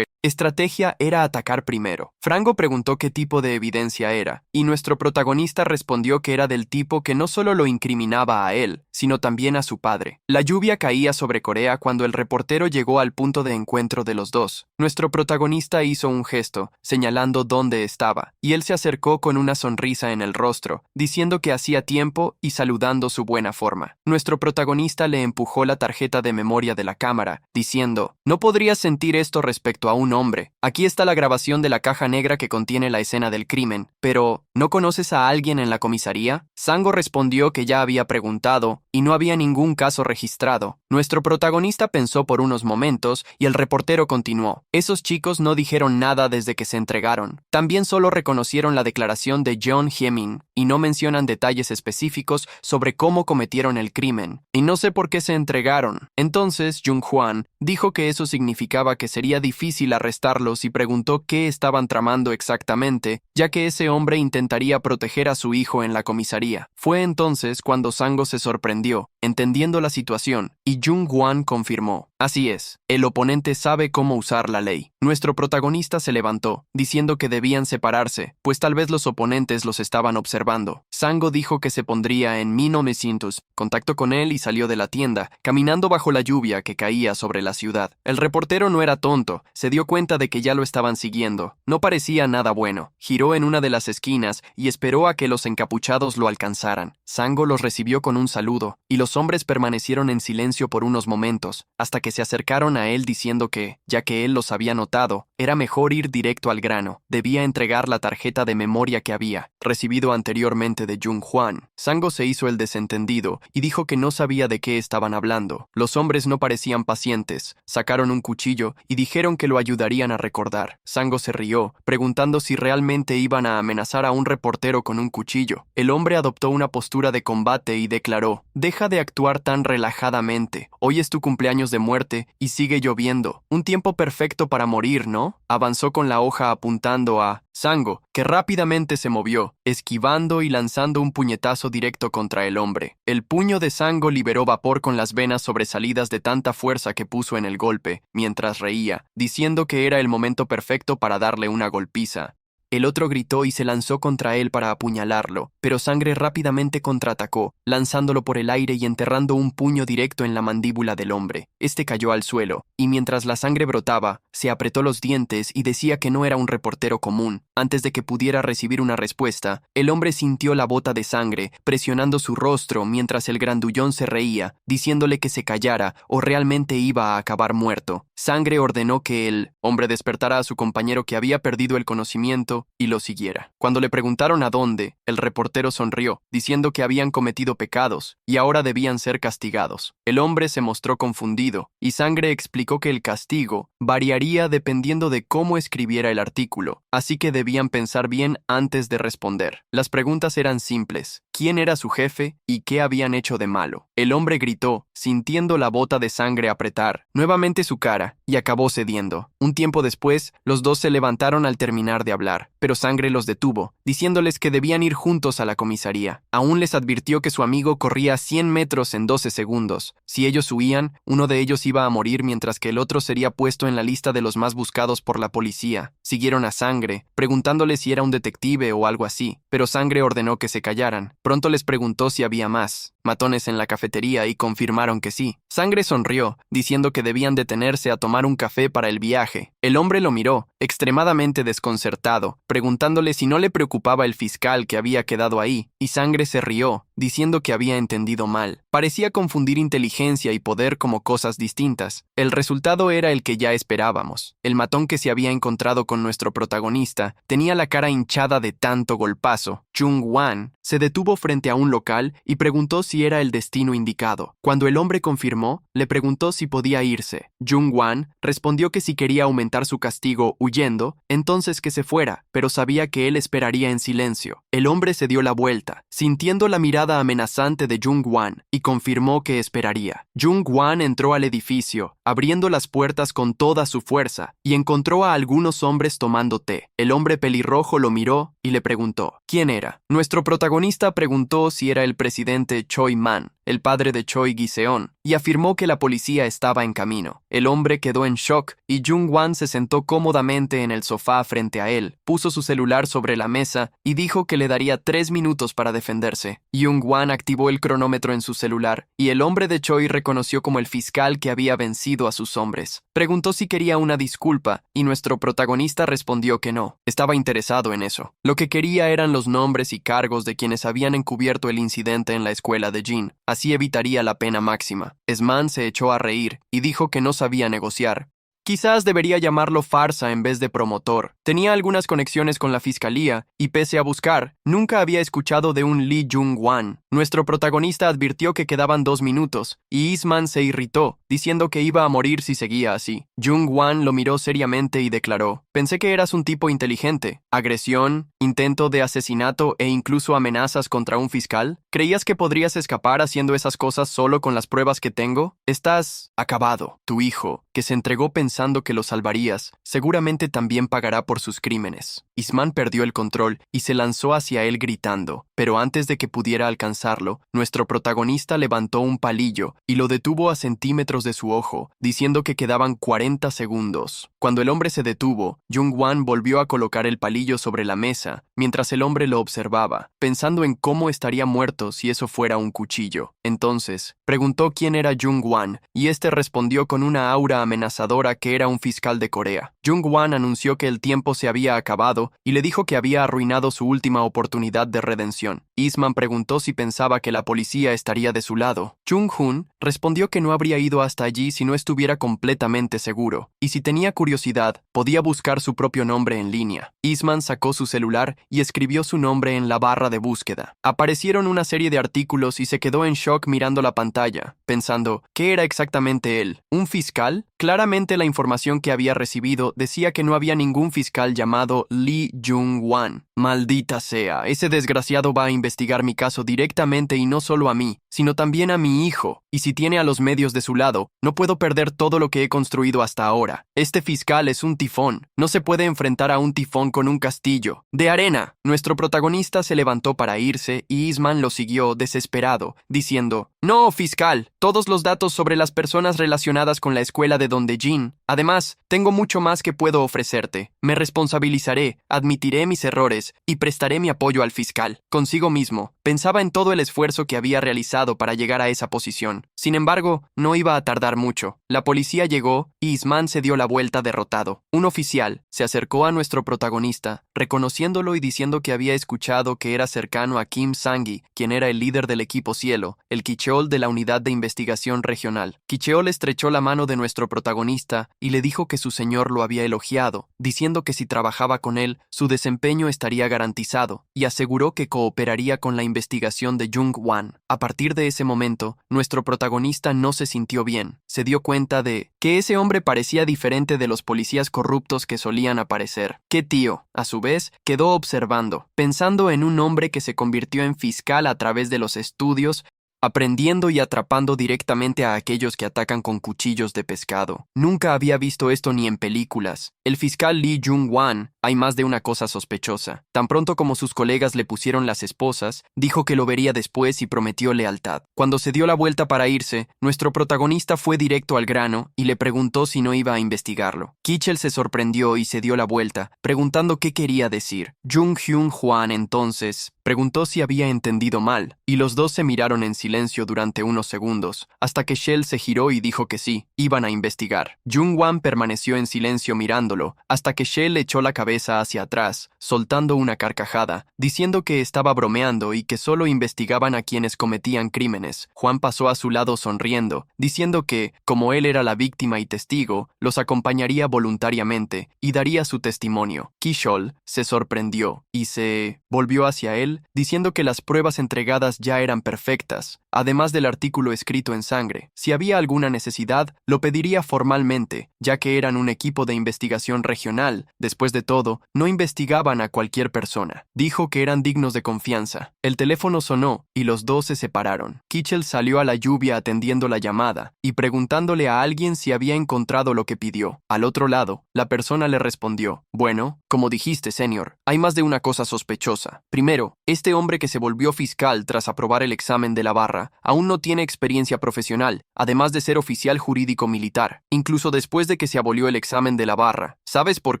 estrategia era atacar primero. Frango preguntó qué tipo de evidencia era, y nuestro protagonista respondió que era del tipo que no solo lo incriminaba a él, sino también a su padre. La lluvia caía sobre Corea cuando el reportero llegó al punto de encuentro de los dos. Nuestro protagonista hizo un gesto, señalando dónde estaba, y él se acercó con una sonrisa en el rostro, diciendo que hacía tiempo y saludando su buena forma. Nuestro protagonista le empujó la tarjeta de memoria de la cámara, diciendo, «No podrías sentir esto respecto a un hombre. Aquí está la grabación de la caja negra que contiene la escena del crimen. Pero, ¿no conoces a alguien en la comisaría?». Sang-ho respondió que ya había preguntado y no había ningún caso registrado. Nuestro protagonista pensó por unos momentos y el reportero continuó. Esos chicos no dijeron nada desde que se entregaron. También solo reconocieron la declaración de John Hemming y no mencionan detalles específicos sobre cómo cometieron el crimen. Y no sé por qué se entregaron. Entonces, Jung Hwan dijo que eso significaba que sería difícil arrestarlos y preguntó qué estaban tramando exactamente, ya que ese hombre intentaría proteger a su hijo en la comisaría. Fue entonces cuando Sango se sorprendió, entendiendo la situación, y Jung Hwan confirmó. Así es, el oponente sabe cómo usar la ley. Nuestro protagonista se levantó, diciendo que debían separarse, pues tal vez los oponentes los estaban observando. Sango dijo que se pondría en 1900, contacto con él y salió de la tienda, caminando bajo la lluvia que caía sobre la ciudad. El reportero no era tonto, se dio cuenta de que ya lo estaban siguiendo. No parecía nada bueno. Giró en una de las esquinas y esperó a que los encapuchados lo alcanzaran. Sango los recibió con un saludo, y los hombres permanecieron en silencio por unos momentos, hasta que se acercaron a él diciendo que, ya que él los había notado, era mejor ir directo al grano. Debía entregar la tarjeta de memoria que había recibido anteriormente de Jung Hwan. Sango se hizo el desentendido y dijo que no sabía de qué estaban hablando. Los hombres no parecían pacientes. Sacaron un cuchillo y dijeron que lo ayudarían a recordar. Sango se rió, preguntando si realmente iban a amenazar a un reportero con un cuchillo. El hombre adoptó una postura de combate y declaró: «Deja de actuar tan relajadamente. Hoy es tu cumpleaños de muerte y sigue lloviendo. Un tiempo perfecto para morir, ¿no?». Avanzó con la hoja apuntando a Sango, que rápidamente se movió, esquivando y lanzando un puñetazo directo contra el hombre. El puño de Sango liberó vapor con las venas sobresalidas de tanta fuerza que puso en el golpe, mientras reía, diciendo que era el momento perfecto para darle una golpiza. El otro gritó y se lanzó contra él para apuñalarlo, pero Sangre rápidamente contraatacó, lanzándolo por el aire y enterrando un puño directo en la mandíbula del hombre. Este cayó al suelo, y mientras la sangre brotaba, se apretó los dientes y decía que no era un reportero común. Antes de que pudiera recibir una respuesta, el hombre sintió la bota de sangre presionando su rostro mientras el grandullón se reía, diciéndole que se callara o realmente iba a acabar muerto. Sangre ordenó que el hombre despertara a su compañero que había perdido el conocimiento y lo siguiera. Cuando le preguntaron a dónde, el reportero sonrió, diciendo que habían cometido pecados y ahora debían ser castigados. El hombre se mostró confundido, y Sangre explicó que el castigo variaría dependiendo de cómo escribiera el artículo, así que debían pensar bien antes de responder. Las preguntas eran simples: ¿quién era su jefe y qué habían hecho de malo? El hombre gritó, sintiendo la bota de sangre apretar nuevamente su cara, y acabó cediendo. Un tiempo después, los dos se levantaron al terminar de hablar, pero Sangre los detuvo, diciéndoles que debían ir juntos a la comisaría. Aún les advirtió que su amigo corría 100 metros en 12 segundos. Si ellos huían, uno de ellos iba a morir mientras que el otro sería puesto en la lista de los más buscados por la policía. Siguieron a Sangre, preguntándole si era un detective o algo así, pero Sangre ordenó que se callaran. Pronto les preguntó si había más matones en la cafetería y confirmaron que sí. Sangre sonrió, diciendo que debían detenerse a tomar un café para el viaje. El hombre lo miró, extremadamente desconcertado, preguntándole si no le preocupaba el fiscal que había quedado ahí, y Sangre se rió, diciendo que había entendido mal. Parecía confundir inteligencia y poder como cosas distintas. El resultado era el que ya esperábamos. El matón que se había encontrado con nuestro protagonista tenía la cara hinchada de tanto golpazo. Jung Hwan se detuvo frente a un local y preguntó si era el destino indicado. Cuando el hombre confirmó, le preguntó si podía irse. Jung Hwan respondió que si quería aumentar su castigo huyendo, entonces que se fuera, pero sabía que él esperaría en silencio. El hombre se dio la vuelta, sintiendo la mirada amenazante de Jung Hwan, y confirmó que esperaría. Jung Hwan entró al edificio, abriendo las puertas con toda su fuerza, y encontró a algunos hombres tomando té. El hombre pelirrojo lo miró y le preguntó quién era. Nuestro protagonista preguntó si era el presidente Choi Man, el padre de Choi Gi-seon, y afirmó que la policía estaba en camino. El hombre quedó en shock y Jung Hwan se sentó cómodamente en el sofá frente a él, puso su celular sobre la mesa y dijo que le daría 3 minutos para defenderse. Jung Hwan activó el cronómetro en su celular y el hombre de Choi reconoció como el fiscal que había vencido a sus hombres. Preguntó si quería una disculpa y nuestro protagonista respondió que no. Estaba interesado en eso. Lo que quería eran los nombres y cargos de quienes habían encubierto el incidente en la escuela de Jin. Así evitaría la pena máxima. Esman se echó a reír y dijo que no sabía negociar. Quizás debería llamarlo farsa en vez de promotor. Tenía algunas conexiones con la fiscalía y, pese a buscar, nunca había escuchado de un Lee Jung-wan. Nuestro protagonista advirtió que quedaban 2 minutos y Eastman se irritó, diciendo que iba a morir si seguía así. Jung-wan lo miró seriamente y declaró: «Pensé que eras un tipo inteligente. ¿Agresión, intento de asesinato e incluso amenazas contra un fiscal? ¿Creías que podrías escapar haciendo esas cosas solo con las pruebas que tengo? Estás acabado. Tu hijo, que se entregó pensando que lo salvarías, seguramente también pagará por sus crímenes». Eastman perdió el control y se lanzó hacia él gritando, pero antes de que pudiera alcanzarlo, nuestro protagonista levantó un palillo y lo detuvo a centímetros de su ojo, diciendo que quedaban 40 segundos. Cuando el hombre se detuvo, Jung-wan volvió a colocar el palillo sobre la mesa, mientras el hombre lo observaba, pensando en cómo estaría muerto si eso fuera un cuchillo. Entonces, preguntó quién era Jung-wan, y este respondió con una aura amenazadora que era un fiscal de Corea. Jung-wan anunció que el tiempo se había acabado y le dijo que había arruinado su última oportunidad de redención. Eastman preguntó si pensaba que la policía estaría de su lado. Jung-hoon respondió que no habría ido hasta allí si no estuviera completamente seguro, y si tenía curiosidad, podía buscar su propio nombre en línea. Eastman sacó su celular y escribió su nombre en la barra de búsqueda. Aparecieron una serie de artículos y se quedó en shock mirando la pantalla, pensando, ¿qué era exactamente él? ¿Un fiscal? Claramente la información que había recibido decía que no había ningún fiscal llamado Lee Jung-wan. Maldita sea, ese desgraciado va a investigar mi caso directamente y no solo a mí, sino también a mi hijo. Y si tiene a los medios de su lado, no puedo perder todo lo que he construido hasta ahora. Este fiscal es un tifón. No se puede enfrentar a un tifón con un castillo de arena. Nuestro protagonista se levantó para irse y Eastman lo siguió desesperado, diciendo: «No, fiscal, todos los datos sobre las personas relacionadas con la escuela de donde Jin. Además, tengo mucho más que puedo ofrecerte. Me responsabilizaré, admitiré mis errores y prestaré mi apoyo al fiscal». Consigo mismo, pensaba en todo el esfuerzo que había realizado para llegar a esa posición. Sin embargo, no iba a tardar mucho. La policía llegó y Eastman se dio la vuelta derrotado. Un oficial se acercó a nuestro protagonista, reconociéndolo y diciendo que había escuchado que era cercano a Kim Sang-gi, quien era el líder del equipo Cielo, el Kicheol de la unidad de investigación regional. Kicheol estrechó la mano de nuestro protagonista y le dijo que su señor lo había elogiado, diciendo que si trabajaba con él, su desempeño estaría garantizado, y aseguró que cooperaría con la investigación de Jung-wan. A partir de ese momento, nuestro protagonista no se sintió bien. Se dio cuenta de que ese hombre parecía diferente de los policías corruptos que solían aparecer. «¿Qué tío?». A su vez, quedó observando, pensando en un hombre que se convirtió en fiscal a través de los estudios, aprendiendo y atrapando directamente a aquellos que atacan con cuchillos de pescado. Nunca había visto esto ni en películas. El fiscal Lee Jung-wan, hay más de una cosa sospechosa. Tan pronto como sus colegas le pusieron las esposas, dijo que lo vería después y prometió lealtad. Cuando se dio la vuelta para irse, nuestro protagonista fue directo al grano y le preguntó si no iba a investigarlo. Kichel se sorprendió y se dio la vuelta, preguntando qué quería decir. Jung-hyun-hwan entonces preguntó si había entendido mal, y los dos se miraron en silencio durante unos segundos, hasta que Shell se giró y dijo que sí, iban a investigar. Jung-wan permaneció en silencio mirándolo, hasta que Shell echó la cabeza hacia atrás, soltando una carcajada, diciendo que estaba bromeando y que solo investigaban a quienes cometían crímenes. Juan pasó a su lado sonriendo, diciendo que, como él era la víctima y testigo, los acompañaría voluntariamente y daría su testimonio. Kishol se sorprendió y se volvió hacia él, diciendo que las pruebas entregadas ya eran perfectas, además del artículo escrito en sangre. Si había alguna necesidad, lo pediría formalmente, ya que eran un equipo de investigación regional. Después de todo, no investigaban a cualquier persona. Dijo que eran dignos de confianza. El teléfono sonó y los dos se separaron. Kichel salió a la lluvia atendiendo la llamada y preguntándole a alguien si había encontrado lo que pidió. Al otro lado, la persona le respondió: «Bueno, como dijiste, señor, hay más de una cosa sospechosa. Primero, este hombre que se volvió fiscal tras aprobar el examen de la barra aún no tiene experiencia profesional, además de ser oficial jurídico militar, incluso después de que se abolió el examen de la barra. ¿Sabes por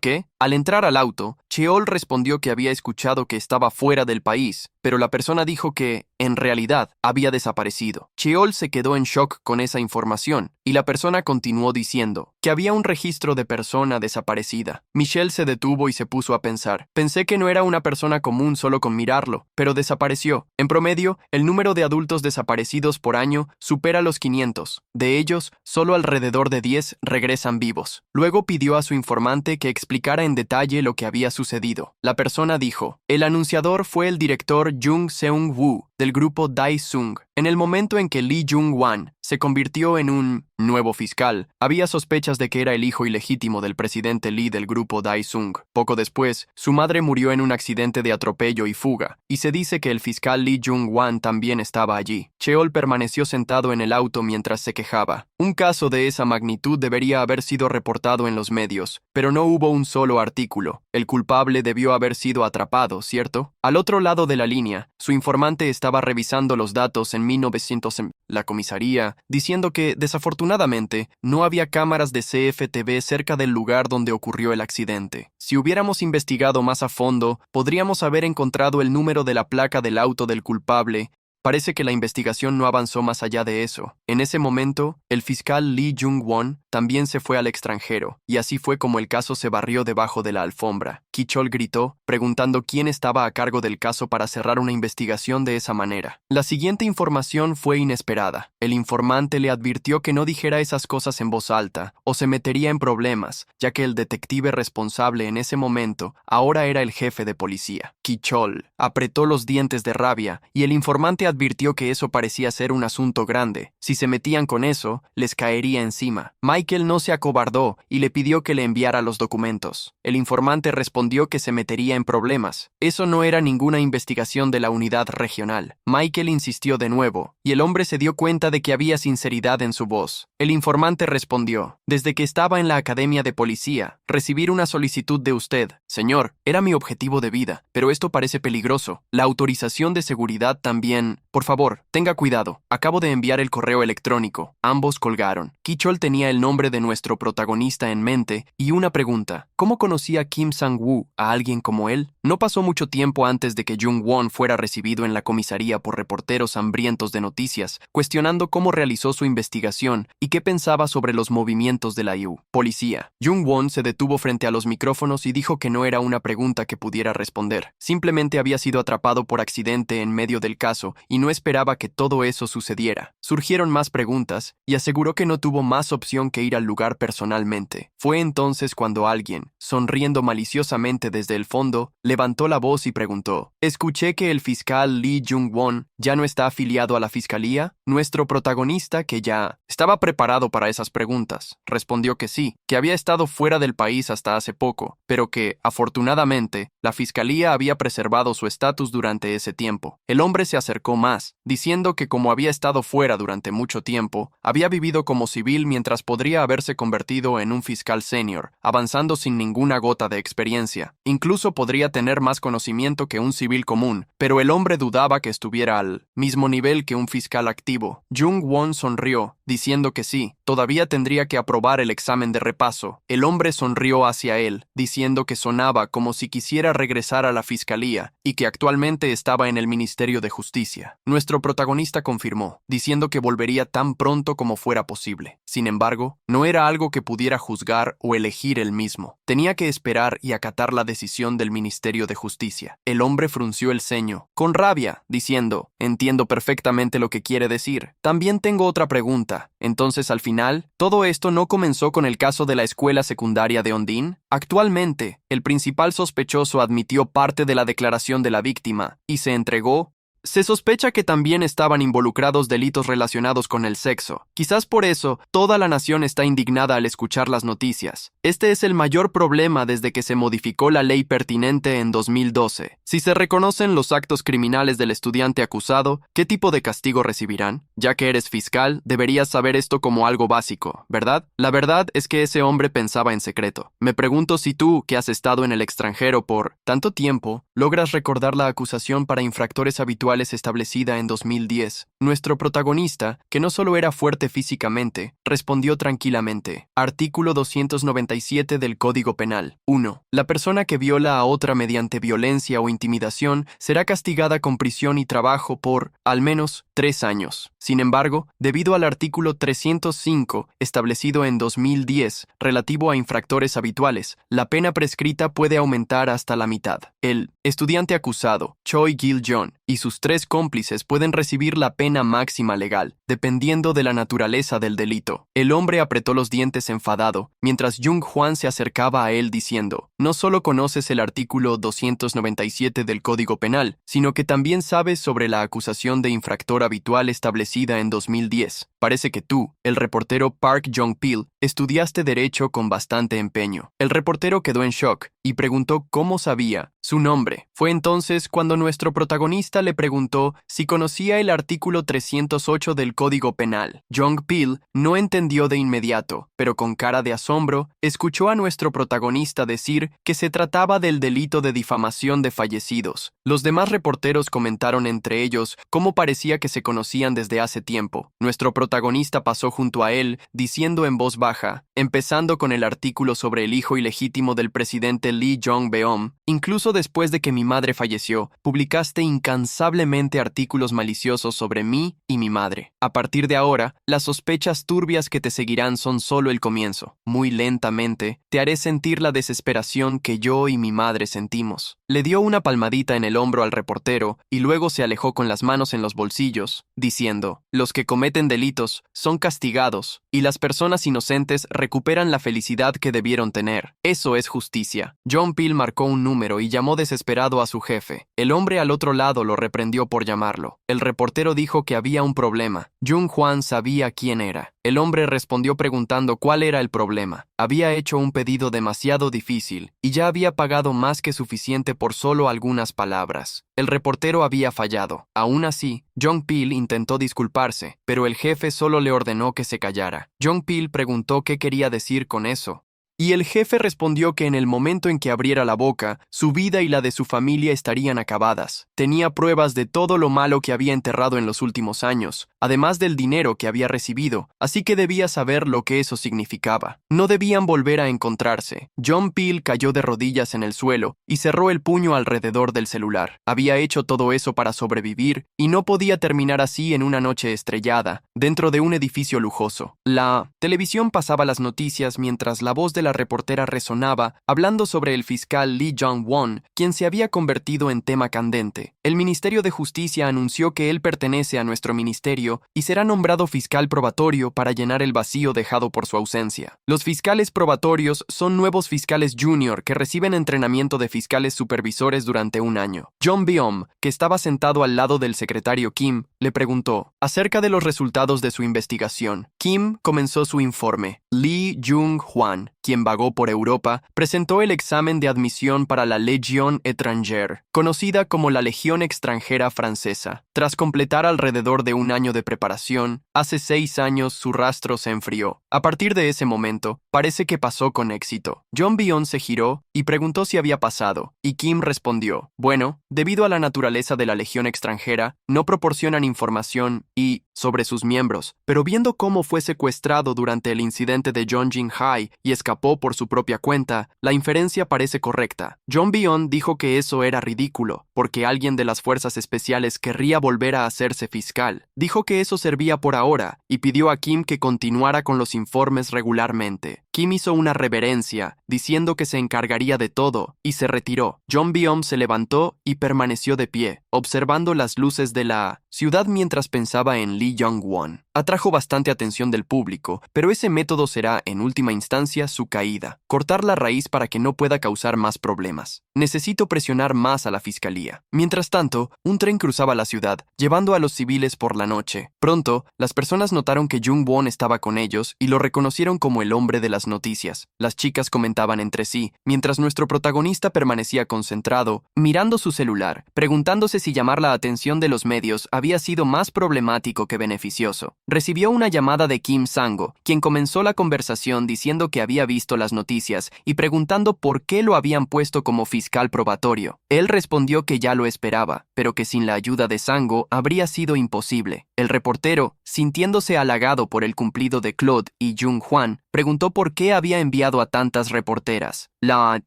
qué? Al entrar al auto, Cheol respondió que había escuchado que estaba fuera del país, pero la persona dijo que, en realidad, había desaparecido. Cheol se quedó en shock con esa información, y la persona continuó diciendo que había un registro de persona desaparecida. Michelle se detuvo y se puso a pensar. Pensé que no era una persona común solo con mirarlo, pero desapareció. En promedio, el número de adultos desaparecidos por año supera los 500. De ellos, solo alrededor de 10 regresan vivos. Luego pidió a su informante que explicara en detalle lo que había sucedido. La persona dijo, el anunciador fue el director Jung Seung-woo del grupo Daesung. En el momento en que Lee Jung-wan se convirtió en un nuevo fiscal, había sospechas de que era el hijo ilegítimo del presidente Lee del grupo Daesung. Poco después, su madre murió en un accidente de atropello y fuga, y se dice que el fiscal Lee Jung-wan también estaba allí. Cheol permaneció sentado en el auto mientras se quejaba. Un caso de esa magnitud debería haber sido reportado en los medios, pero no hubo un solo artículo. El culpable debió haber sido atrapado, ¿cierto? Al otro lado de la línea, su informante estaba revisando los datos en 1900 en la comisaría, diciendo que, desafortunadamente, no había cámaras de CFTV cerca del lugar donde ocurrió el accidente. Si hubiéramos investigado más a fondo, podríamos haber encontrado el número de la placa del auto del culpable. Parece que la investigación no avanzó más allá de eso. En ese momento, el fiscal Lee Jung-won también se fue al extranjero, y así fue como el caso se barrió debajo de la alfombra. Ki-chol gritó, preguntando quién estaba a cargo del caso para cerrar una investigación de esa manera. La siguiente información fue inesperada. El informante le advirtió que no dijera esas cosas en voz alta, o se metería en problemas, ya que el detective responsable en ese momento ahora era el jefe de policía. Ki-chol apretó los dientes de rabia, y el informante advirtió que eso parecía ser un asunto grande. Si se metían con eso, les caería encima. Michael no se acobardó y le pidió que le enviara los documentos. El informante respondió que se metería en problemas. Eso no era ninguna investigación de la unidad regional. Michael insistió de nuevo, y el hombre se dio cuenta de que había sinceridad en su voz. El informante respondió, desde que estaba en la academia de policía, recibir una solicitud de usted. Señor, era mi objetivo de vida, pero esto parece peligroso. La autorización de seguridad también. Por favor, tenga cuidado. Acabo de enviar el correo electrónico. Ambos colgaron. Ki-chol tenía el nombre de nuestro protagonista en mente y una pregunta. ¿Cómo conocía Kim Sang-woo a alguien como él? No pasó mucho tiempo antes de que Jung-won fuera recibido en la comisaría por reporteros hambrientos de noticias, cuestionando cómo realizó su investigación y qué pensaba sobre los movimientos de la IU. Policía. Jung-won se detuvo frente a los micrófonos y dijo que no era una pregunta que pudiera responder. Simplemente había sido atrapado por accidente en medio del caso y no esperaba que todo eso sucediera. Surgieron más preguntas y aseguró que no tuvo más opción que ir al lugar personalmente. Fue entonces cuando alguien, sonriendo maliciosamente desde el fondo, levantó la voz y preguntó, «Escuché que el fiscal Lee Jung-won ya no está afiliado a la fiscalía». Nuestro protagonista, que ya estaba preparado para esas preguntas, respondió que sí, que había estado fuera del país hasta hace poco, pero que, afortunadamente, la fiscalía había preservado su estatus durante ese tiempo. El hombre se acercó más, diciendo que como había estado fuera durante mucho tiempo, había vivido como civil mientras podría haberse convertido en un fiscal senior, avanzando sin ninguna gota de experiencia. Incluso podría tener más conocimiento que un civil común, pero el hombre dudaba que estuviera al mismo nivel que un fiscal activo. Jung-won sonrió, diciendo que sí, todavía tendría que aprobar el examen de repaso. El hombre sonrió hacia él, diciendo que sonaba como si quisiera regresar a la fiscalía y que actualmente estaba en el Ministerio de Justicia. Nuestro protagonista confirmó, diciendo que volvería tan pronto como fuera posible. Sin embargo, no era algo que pudiera juzgar o elegir él mismo. Tenía que esperar y acatar la decisión del Ministerio de Justicia. El hombre frunció el ceño, con rabia, diciendo, «Entiendo perfectamente lo que quiere decir. También tengo otra pregunta. Entonces, al final, ¿todo esto no comenzó con el caso de la escuela secundaria de Ondine? Actualmente, el principal sospechoso admitió parte de la declaración de la víctima y se entregó. Se sospecha que también estaban involucrados delitos relacionados con el sexo. Quizás por eso, toda la nación está indignada al escuchar las noticias. Este es el mayor problema desde que se modificó la ley pertinente en 2012. Si se reconocen los actos criminales del estudiante acusado, ¿qué tipo de castigo recibirán? Ya que eres fiscal, deberías saber esto como algo básico, ¿verdad? La verdad es que ese hombre pensaba en secreto. Me pregunto si tú, que has estado en el extranjero por tanto tiempo, ¿Logras recordar la acusación para infractores habituales establecida en 2010? Nuestro protagonista, que no solo era fuerte físicamente, respondió tranquilamente. Artículo 297 del Código Penal. 1. La persona que viola a otra mediante violencia o intimidación será castigada con prisión y trabajo por, al menos, 3 años. Sin embargo, debido al artículo 305, establecido en 2010, relativo a infractores habituales, la pena prescrita puede aumentar hasta la mitad. El estudiante acusado, Choi Gil-jong, y sus 3 cómplices pueden recibir la pena máxima legal, dependiendo de la naturaleza del delito. El hombre apretó los dientes enfadado, mientras Jung-hwan se acercaba a él diciendo, no solo conoces el artículo 297 del Código Penal, sino que también sabes sobre la acusación de infractor habitual establecida en 2010. Parece que tú, el reportero Park Jong-pil, estudiaste Derecho con bastante empeño. El reportero quedó en shock y preguntó cómo sabía su nombre. Fue entonces cuando nuestro protagonista le preguntó si conocía el artículo 308 del Código Penal. Jong-pil no entendió de inmediato, pero con cara de asombro, escuchó a nuestro protagonista decir que se trataba del delito de difamación de fallecidos. Los demás reporteros comentaron entre ellos cómo parecía que se conocían desde hace tiempo. Nuestro protagonista pasó junto a él, diciendo en voz baja, empezando con el artículo sobre el hijo ilegítimo del presidente Lee Jong-beom. Incluso después de que mi madre falleció, publicaste incansablemente artículos maliciosos sobre mí y mi madre. A partir de ahora, las sospechas turbias que te seguirán son solo el comienzo. Muy lentamente, te haré sentir la desesperación que yo y mi madre sentimos. Le dio una palmadita en el hombro al reportero y luego se alejó con las manos en los bolsillos, diciendo, los que cometen delitos son castigados y las personas inocentes recuperan la felicidad que debieron tener. Eso es justicia. Jong-pil marcó un número y llamó desesperado a su jefe. El hombre al otro lado lo reprendió por llamarlo. El reportero dijo que había un problema. Jung-hwan sabía quién era. El hombre respondió preguntando cuál era el problema. Había hecho un pedido demasiado difícil y ya había pagado más que suficiente por solo algunas palabras. El reportero había fallado. Aún así, Jong-pil intentó disculparse, pero el jefe solo le ordenó que se callara. Jong-pil preguntó qué quería decir con eso. Y el jefe respondió que en el momento en que abriera la boca, su vida y la de su familia estarían acabadas. Tenía pruebas de todo lo malo que había enterrado en los últimos años, además del dinero que había recibido, así que debía saber lo que eso significaba. No debían volver a encontrarse. Jong-pil cayó de rodillas en el suelo y cerró el puño alrededor del celular. Había hecho todo eso para sobrevivir y no podía terminar así en una noche estrellada, dentro de un edificio lujoso. La televisión pasaba las noticias mientras la voz de la reportera resonaba, hablando sobre el fiscal Lee Jong-won, quien se había convertido en tema candente. El Ministerio de Justicia anunció que él pertenece a nuestro ministerio y será nombrado fiscal probatorio para llenar el vacío dejado por su ausencia. Los fiscales probatorios son nuevos fiscales junior que reciben entrenamiento de fiscales supervisores durante un año. Jong-beom, que estaba sentado al lado del secretario Kim, le preguntó acerca de los resultados de su investigación. Kim comenzó su informe. Lee Jung-hwan, quien vagó por Europa, presentó el examen de admisión para la Légion étrangère, conocida como la Legión Extranjera Francesa. Tras completar alrededor de un año de preparación, hace 6 años su rastro se enfrió. A partir de ese momento, parece que pasó con éxito. Jong-beom se giró y preguntó si había pasado, y Kim respondió, bueno, debido a la naturaleza de la Legión Extranjera, no proporcionan información sobre sus miembros, pero viendo cómo fue secuestrado durante el incidente de Jeonjin-hai y escapó por su propia cuenta, la inferencia parece correcta. Jong-beom dijo que eso era ridículo, porque alguien de las fuerzas especiales querría volver a hacerse fiscal. Dijo que eso servía por ahora, y pidió a Kim que continuara con los informes regularmente. Kim hizo una reverencia, diciendo que se encargaría de todo, y se retiró. Jong-beom se levantó y permaneció de pie, observando las luces de la ciudad mientras pensaba en Lee Jong-won. Atrajo bastante atención del público, pero ese método será, en última instancia, su caída. Cortar la raíz para que no pueda causar más problemas. Necesito presionar más a la fiscalía. Mientras tanto, un tren cruzaba la ciudad, llevando a los civiles por la noche. Pronto, las personas notaron que Jung-won estaba con ellos y lo reconocieron como el hombre de las noticias. Las chicas comentaban entre sí, mientras nuestro protagonista permanecía concentrado, mirando su celular, preguntándose si llamar la atención de los medios había había sido más problemático que beneficioso. Recibió una llamada de Kim Sang-ho, quien comenzó la conversación diciendo que había visto las noticias y preguntando por qué lo habían puesto como fiscal probatorio. Él respondió que ya lo esperaba, pero que sin la ayuda de Sang-ho habría sido imposible. El reportero, sintiéndose halagado por el cumplido de Claude y Jung-hwan, preguntó por qué había enviado a tantas reporteras. La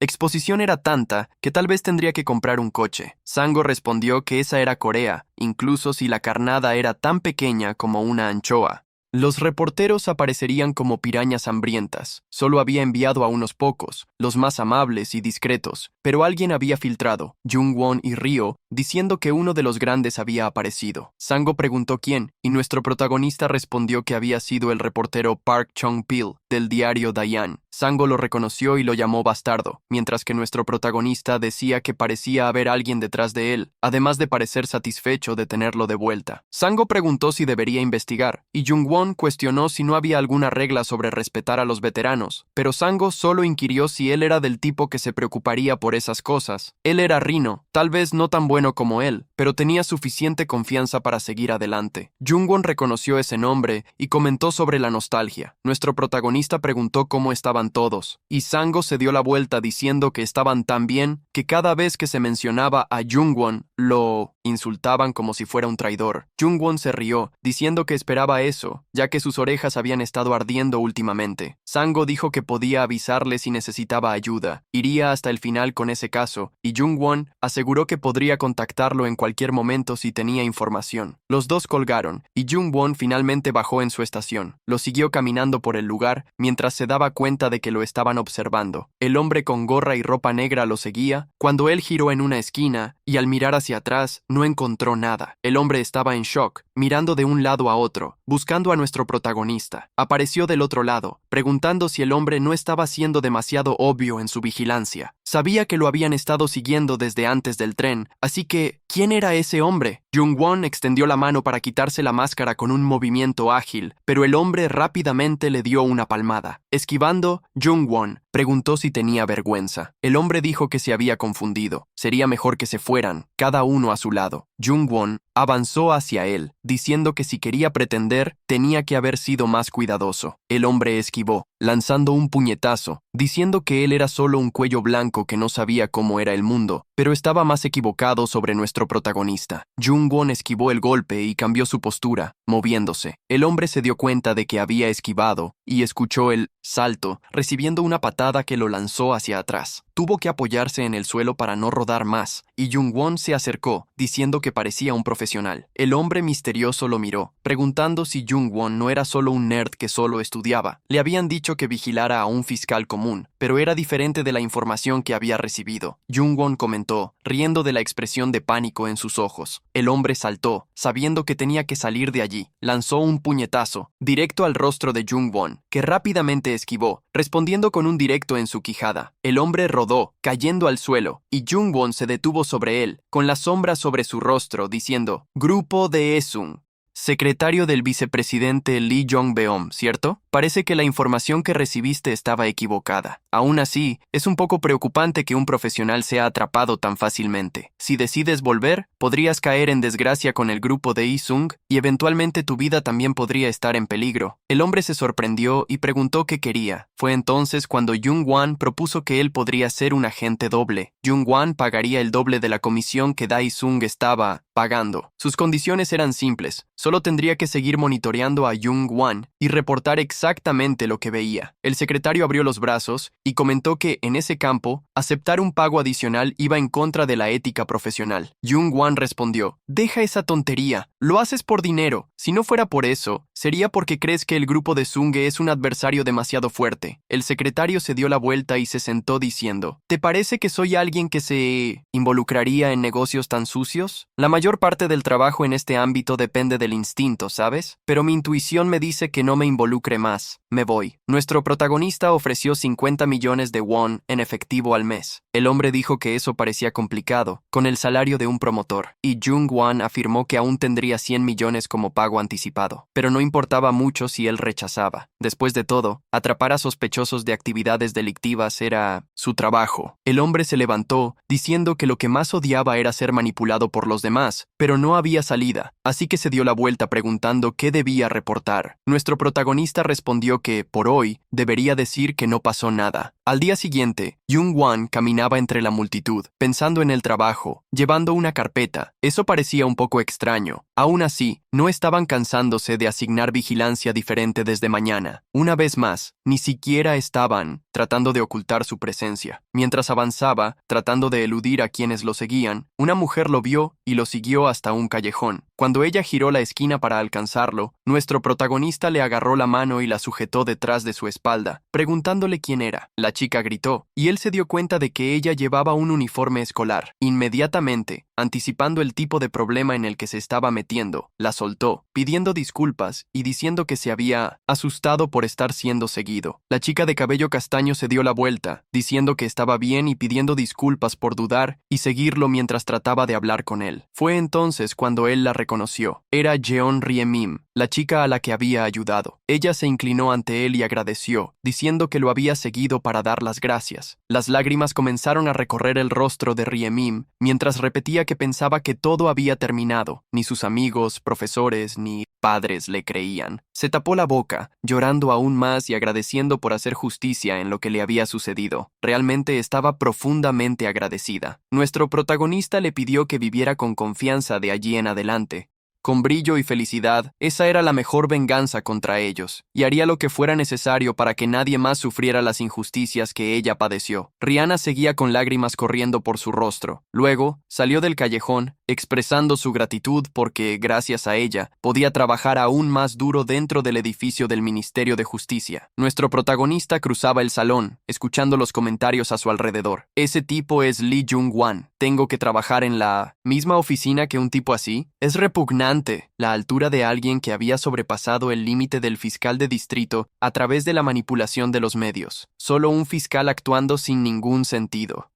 exposición era tanta que tal vez tendría que comprar un coche. Sang-ho respondió que esa era Corea, incluso si la carnada era tan pequeña como una anchoa. Los reporteros aparecerían como pirañas hambrientas. Solo había enviado a unos pocos, los más amables y discretos, pero alguien había filtrado, Jung-won y Ryo, diciendo que uno de los grandes había aparecido. Sang-ho preguntó quién, y nuestro protagonista respondió que había sido el reportero Park Chung-pil, del diario Dayan. Sang-ho lo reconoció y lo llamó bastardo, mientras que nuestro protagonista decía que parecía haber alguien detrás de él, además de parecer satisfecho de tenerlo de vuelta. Sang-ho preguntó si debería investigar, y Jung-won cuestionó si no había alguna regla sobre respetar a los veteranos, pero Sang-ho solo inquirió si él era del tipo que se preocuparía por esas cosas. Él era Rino, tal vez no tan bueno como él, pero tenía suficiente confianza para seguir adelante. Jung-won reconoció ese nombre y comentó sobre la nostalgia. Nuestro protagonista preguntó cómo estaban todos, y Sang-ho se dio la vuelta diciendo que estaban tan bien que cada vez que se mencionaba a Jung-won, lo insultaban como si fuera un traidor. Jung-won se rió, diciendo que esperaba eso, ya que sus orejas habían estado ardiendo últimamente. Sang-ho dijo que podía avisarle si necesitaba ayuda, iría hasta el final con ese caso, y Jung-won aseguró que podría contactarlo en cualquier momento si tenía información. Los dos colgaron, y Jung-won finalmente bajó en su estación. Lo siguió caminando por el lugar, mientras se daba cuenta de que lo estaban observando. El hombre con gorra y ropa negra lo seguía, cuando él giró en una esquina, y al mirar hacia atrás, no encontró nada. El hombre estaba en shock, mirando de un lado a otro, buscando a nuestro protagonista. Apareció del otro lado, preguntando si el hombre no estaba siendo demasiado obvio en su vigilancia. Sabía que lo habían estado siguiendo desde antes del tren, así que, ¿quién era ese hombre? Jung-won extendió la mano para quitarse la máscara con un movimiento ágil, pero el hombre rápidamente le dio una palmada. Esquivando, Jung-won preguntó si tenía vergüenza. El hombre dijo que se había confundido. Sería mejor que se fueran, cada uno a su lado. Jung-won avanzó hacia él, diciendo que si quería pretender, tenía que haber sido más cuidadoso. El hombre esquivó, lanzando un puñetazo, diciendo que él era solo un cuello blanco que no sabía cómo era el mundo, pero estaba más equivocado sobre nuestro protagonista. Jung-won esquivó el golpe y cambió su postura, moviéndose. El hombre se dio cuenta de que había esquivado y escuchó el salto, recibiendo una patada que lo lanzó hacia atrás. Tuvo que apoyarse en el suelo para no rodar más, y Jung-won se acercó, diciendo que parecía un profesional. El hombre misterioso lo miró, preguntando si Jung-won no era solo un nerd que solo estudiaba. Le habían dicho que vigilara a un fiscal común, pero era diferente de la información que había recibido. Jung-won comentó, riendo de la expresión de pánico en sus ojos. El hombre saltó, sabiendo que tenía que salir de allí. Lanzó un puñetazo, directo al rostro de Jung-won, que rápidamente esquivó, respondiendo con un directo en su quijada. El hombre rodó, cayendo al suelo, y Jung-won se detuvo sobre él, con la sombra sobre su rostro, diciendo, «Grupo de Esung, secretario del vicepresidente Lee Jong-beom, ¿cierto? Parece que la información que recibiste estaba equivocada. Aún así, es un poco preocupante que un profesional sea atrapado tan fácilmente. Si decides volver, podrías caer en desgracia con el grupo de Isung y eventualmente tu vida también podría estar en peligro». El hombre se sorprendió y preguntó qué quería. Fue entonces cuando Jung-won propuso que él podría ser un agente doble. Jung-won pagaría el doble de la comisión que Dae-sung estaba pagando. Sus condiciones eran simples. Solo tendría que seguir monitoreando a Jung-won y reportar exactamente lo que veía. El secretario abrió los brazos y comentó que, en ese campo, aceptar un pago adicional iba en contra de la ética profesional. Jung-won respondió, «Deja esa tontería. Lo haces por dinero. Si no fuera por eso, sería porque crees que el grupo de Sunge es un adversario demasiado fuerte». El secretario se dio la vuelta y se sentó diciendo, «¿Te parece que soy alguien que se involucraría en negocios tan sucios? La mayor parte del trabajo en este ámbito depende del instinto, ¿sabes? Pero mi intuición me dice que no me involucre más. Me voy». Nuestro protagonista ofreció 50 millones de won en efectivo al mes. El hombre dijo que eso parecía complicado, con el salario de un promotor, y Jung-won afirmó que aún tendría 100 millones como pago anticipado. Pero no importaba mucho si él rechazaba. Después de todo, atrapar a sospechosos de actividades delictivas era su trabajo. El hombre se levantó, diciendo que lo que más odiaba era ser manipulado por los demás, pero no había salida, así que se dio la vuelta preguntando qué debía reportar. Nuestro protagonista respondió que, por hoy, debería decir que no pasó nada. Al día siguiente, Jung-Wan caminaba entre la multitud, pensando en el trabajo, llevando una carpeta. Eso parecía un poco extraño. Aún así, no estaban cansándose de asignar vigilancia diferente desde mañana. Una vez más, ni siquiera estaban tratando de ocultar su presencia. Mientras avanzaba, tratando de eludir a quienes lo seguían, una mujer lo vio y lo siguió hasta un callejón. Cuando ella giró la esquina para alcanzarlo, nuestro protagonista le agarró la mano y la sujetó detrás de su espalda, preguntándole quién era. La chica gritó, y él se dio cuenta de que ella llevaba un uniforme escolar. Inmediatamente, anticipando el tipo de problema en el que se estaba metiendo, la soltó, pidiendo disculpas y diciendo que se había asustado por estar siendo seguido. La chica de cabello castaño se dio la vuelta, diciendo que estaba bien y pidiendo disculpas por dudar y seguirlo mientras trataba de hablar con él. Fue entonces cuando él la reconoció. Era Jeon Rye-Mim, la chica a la que había ayudado. Ella se inclinó ante él y agradeció, diciendo que lo había seguido para dar las gracias. Las lágrimas comenzaron a recorrer el rostro de Rye-Mim mientras repetía que pensaba que todo había terminado. Ni sus amigos, profesores, ni padres le creían. Se tapó la boca, llorando aún más y agradeciendo por hacer justicia en lo que le había sucedido. Realmente estaba profundamente agradecida. Nuestro protagonista le pidió que viviera con confianza de allí en adelante. Con brillo y felicidad, esa era la mejor venganza contra ellos, y haría lo que fuera necesario para que nadie más sufriera las injusticias que ella padeció. Rihanna seguía con lágrimas corriendo por su rostro. Luego, salió del callejón, expresando su gratitud porque, gracias a ella, podía trabajar aún más duro dentro del edificio del Ministerio de Justicia. Nuestro protagonista cruzaba el salón, escuchando los comentarios a su alrededor. Ese tipo es Lee Jung-Wan. ¿Tengo que trabajar en la misma oficina que un tipo así? Es repugnante la altura de alguien que había sobrepasado el límite del fiscal de distrito a través de la manipulación de los medios. Solo un fiscal actuando sin ningún sentido.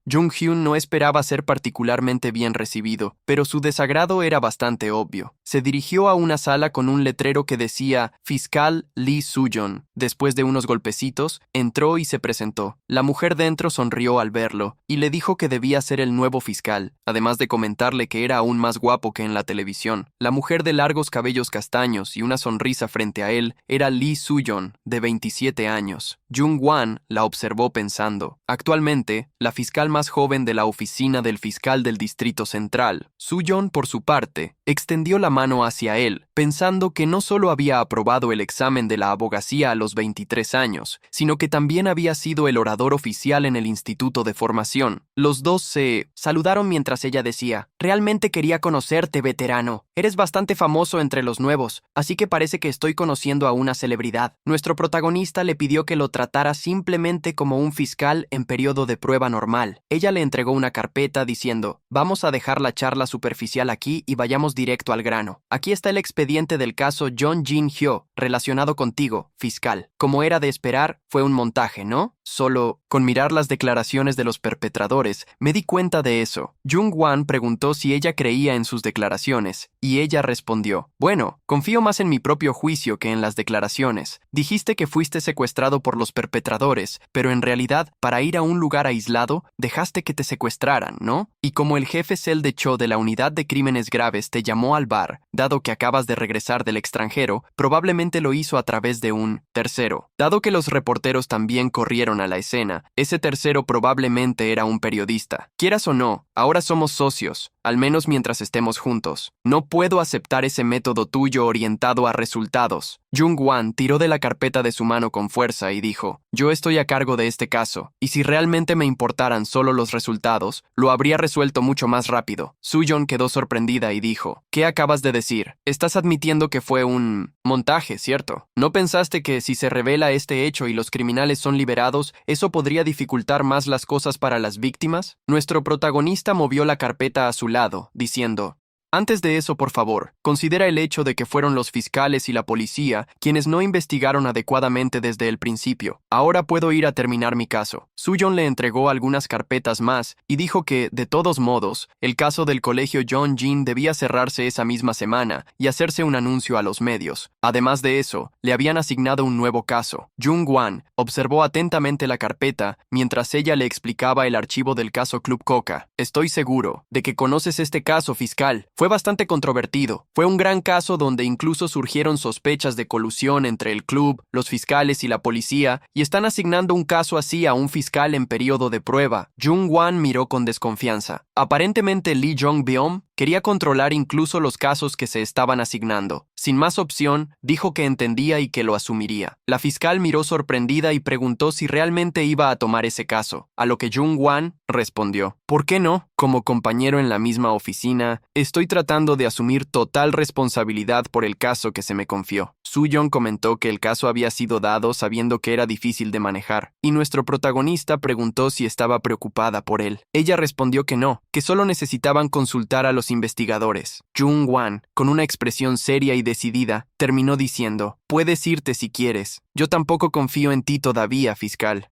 Jung-Hyun no esperaba ser particularmente bien recibido, pero su desagrado era bastante obvio. Se dirigió a una sala con un letrero que decía Fiscal Lee Soo-yeon. Después de unos golpecitos, entró y se presentó. La mujer dentro sonrió al verlo y le dijo que debía ser el nuevo fiscal, además de comentarle que era aún más guapo que en la televisión. La mujer de largos cabellos castaños y una sonrisa frente a él era Lee Soo-yeon, de 27 años. Jung-Wan la observó pensando. Actualmente, la fiscal más joven de la oficina del fiscal del Distrito Central. Soo-yeon, por su parte, extendió la mano hacia él, pensando que no solo había aprobado el examen de la abogacía a los 23 años, sino que también había sido el orador oficial en el Instituto de Formación. Los dos se saludaron mientras ella decía, «Realmente quería conocerte, veterano. Eres bastante famoso entre los nuevos, así que parece que estoy conociendo a una celebridad». Nuestro protagonista le pidió que lo tratara simplemente como un fiscal en periodo de prueba normal. Ella le entregó una carpeta diciendo, «Vamos a dejar la charla superficial aquí y vayamos directo al grano. Aquí está el expediente del caso John Jin-hyo, relacionado contigo, fiscal. Como era de esperar, fue un montaje, ¿no? Solo, con mirar las declaraciones de los perpetradores, me di cuenta de eso». Jung-Wan preguntó si ella creía en sus declaraciones, y ella respondió, «Bueno, confío más en mi propio juicio que en las declaraciones. Dijiste que fuiste secuestrado por los perpetradores, pero en realidad, para ir a un lugar aislado, dejaste que te secuestraran, ¿no? Y como el jefe Sel de Cho de la Unidad de Crímenes Graves te llamó al bar, dado que acabas de regresar del extranjero, probablemente lo hizo a través de un tercero. Dado que los reporteros también corrieron a la escena, ese tercero probablemente era un periodista. Quieras o no, ahora somos socios, al menos mientras estemos juntos. No puedo aceptar ese método tuyo orientado a resultados». Jung-Wan tiró de la carpeta de su mano con fuerza y dijo, «Yo estoy a cargo de este caso, y si realmente me importaran solo los resultados, lo habría resuelto mucho más rápido». Soo-yeon quedó sorprendida y dijo, «¿Qué acabas de decir? Estás admitiendo que fue un montaje, ¿cierto? ¿No pensaste que si se revela este hecho y los criminales son liberados, eso podría dificultar más las cosas para las víctimas?» Nuestro protagonista movió la carpeta a su lado, diciendo, Antes de eso, por favor, considera el hecho de que fueron los fiscales y la policía quienes no investigaron adecuadamente desde el principio. Ahora puedo ir a terminar mi caso. Soo-yeon le entregó algunas carpetas más y dijo que, de todos modos, el caso del colegio Jeonjin debía cerrarse esa misma semana y hacerse un anuncio a los medios. Además de eso, le habían asignado un nuevo caso. Jung-wan observó atentamente la carpeta mientras ella le explicaba el archivo del caso Club Coca. Estoy seguro de que conoces este caso, fiscal. Fue bastante controvertido. Fue un gran caso donde incluso surgieron sospechas de colusión entre el club, los fiscales y la policía, y están asignando un caso así a un fiscal en periodo de prueba. Jung-wan miró con desconfianza. Aparentemente Lee Jong-byom quería controlar incluso los casos que se estaban asignando. Sin más opción, dijo que entendía y que lo asumiría. La fiscal miró sorprendida y preguntó si realmente iba a tomar ese caso, a lo que Jung-wan respondió: ¿Por qué no? Como compañero en la misma oficina, estoy tratando de asumir total responsabilidad por el caso que se me confió. Soo-yeon comentó que el caso había sido dado sabiendo que era difícil de manejar, y nuestro protagonista preguntó si estaba preocupada por él. Ella respondió que no, que solo necesitaban consultar a los investigadores. Jung-wan, con una expresión seria y decidida, terminó diciendo: «Puedes irte si quieres. Yo tampoco confío en ti todavía, fiscal».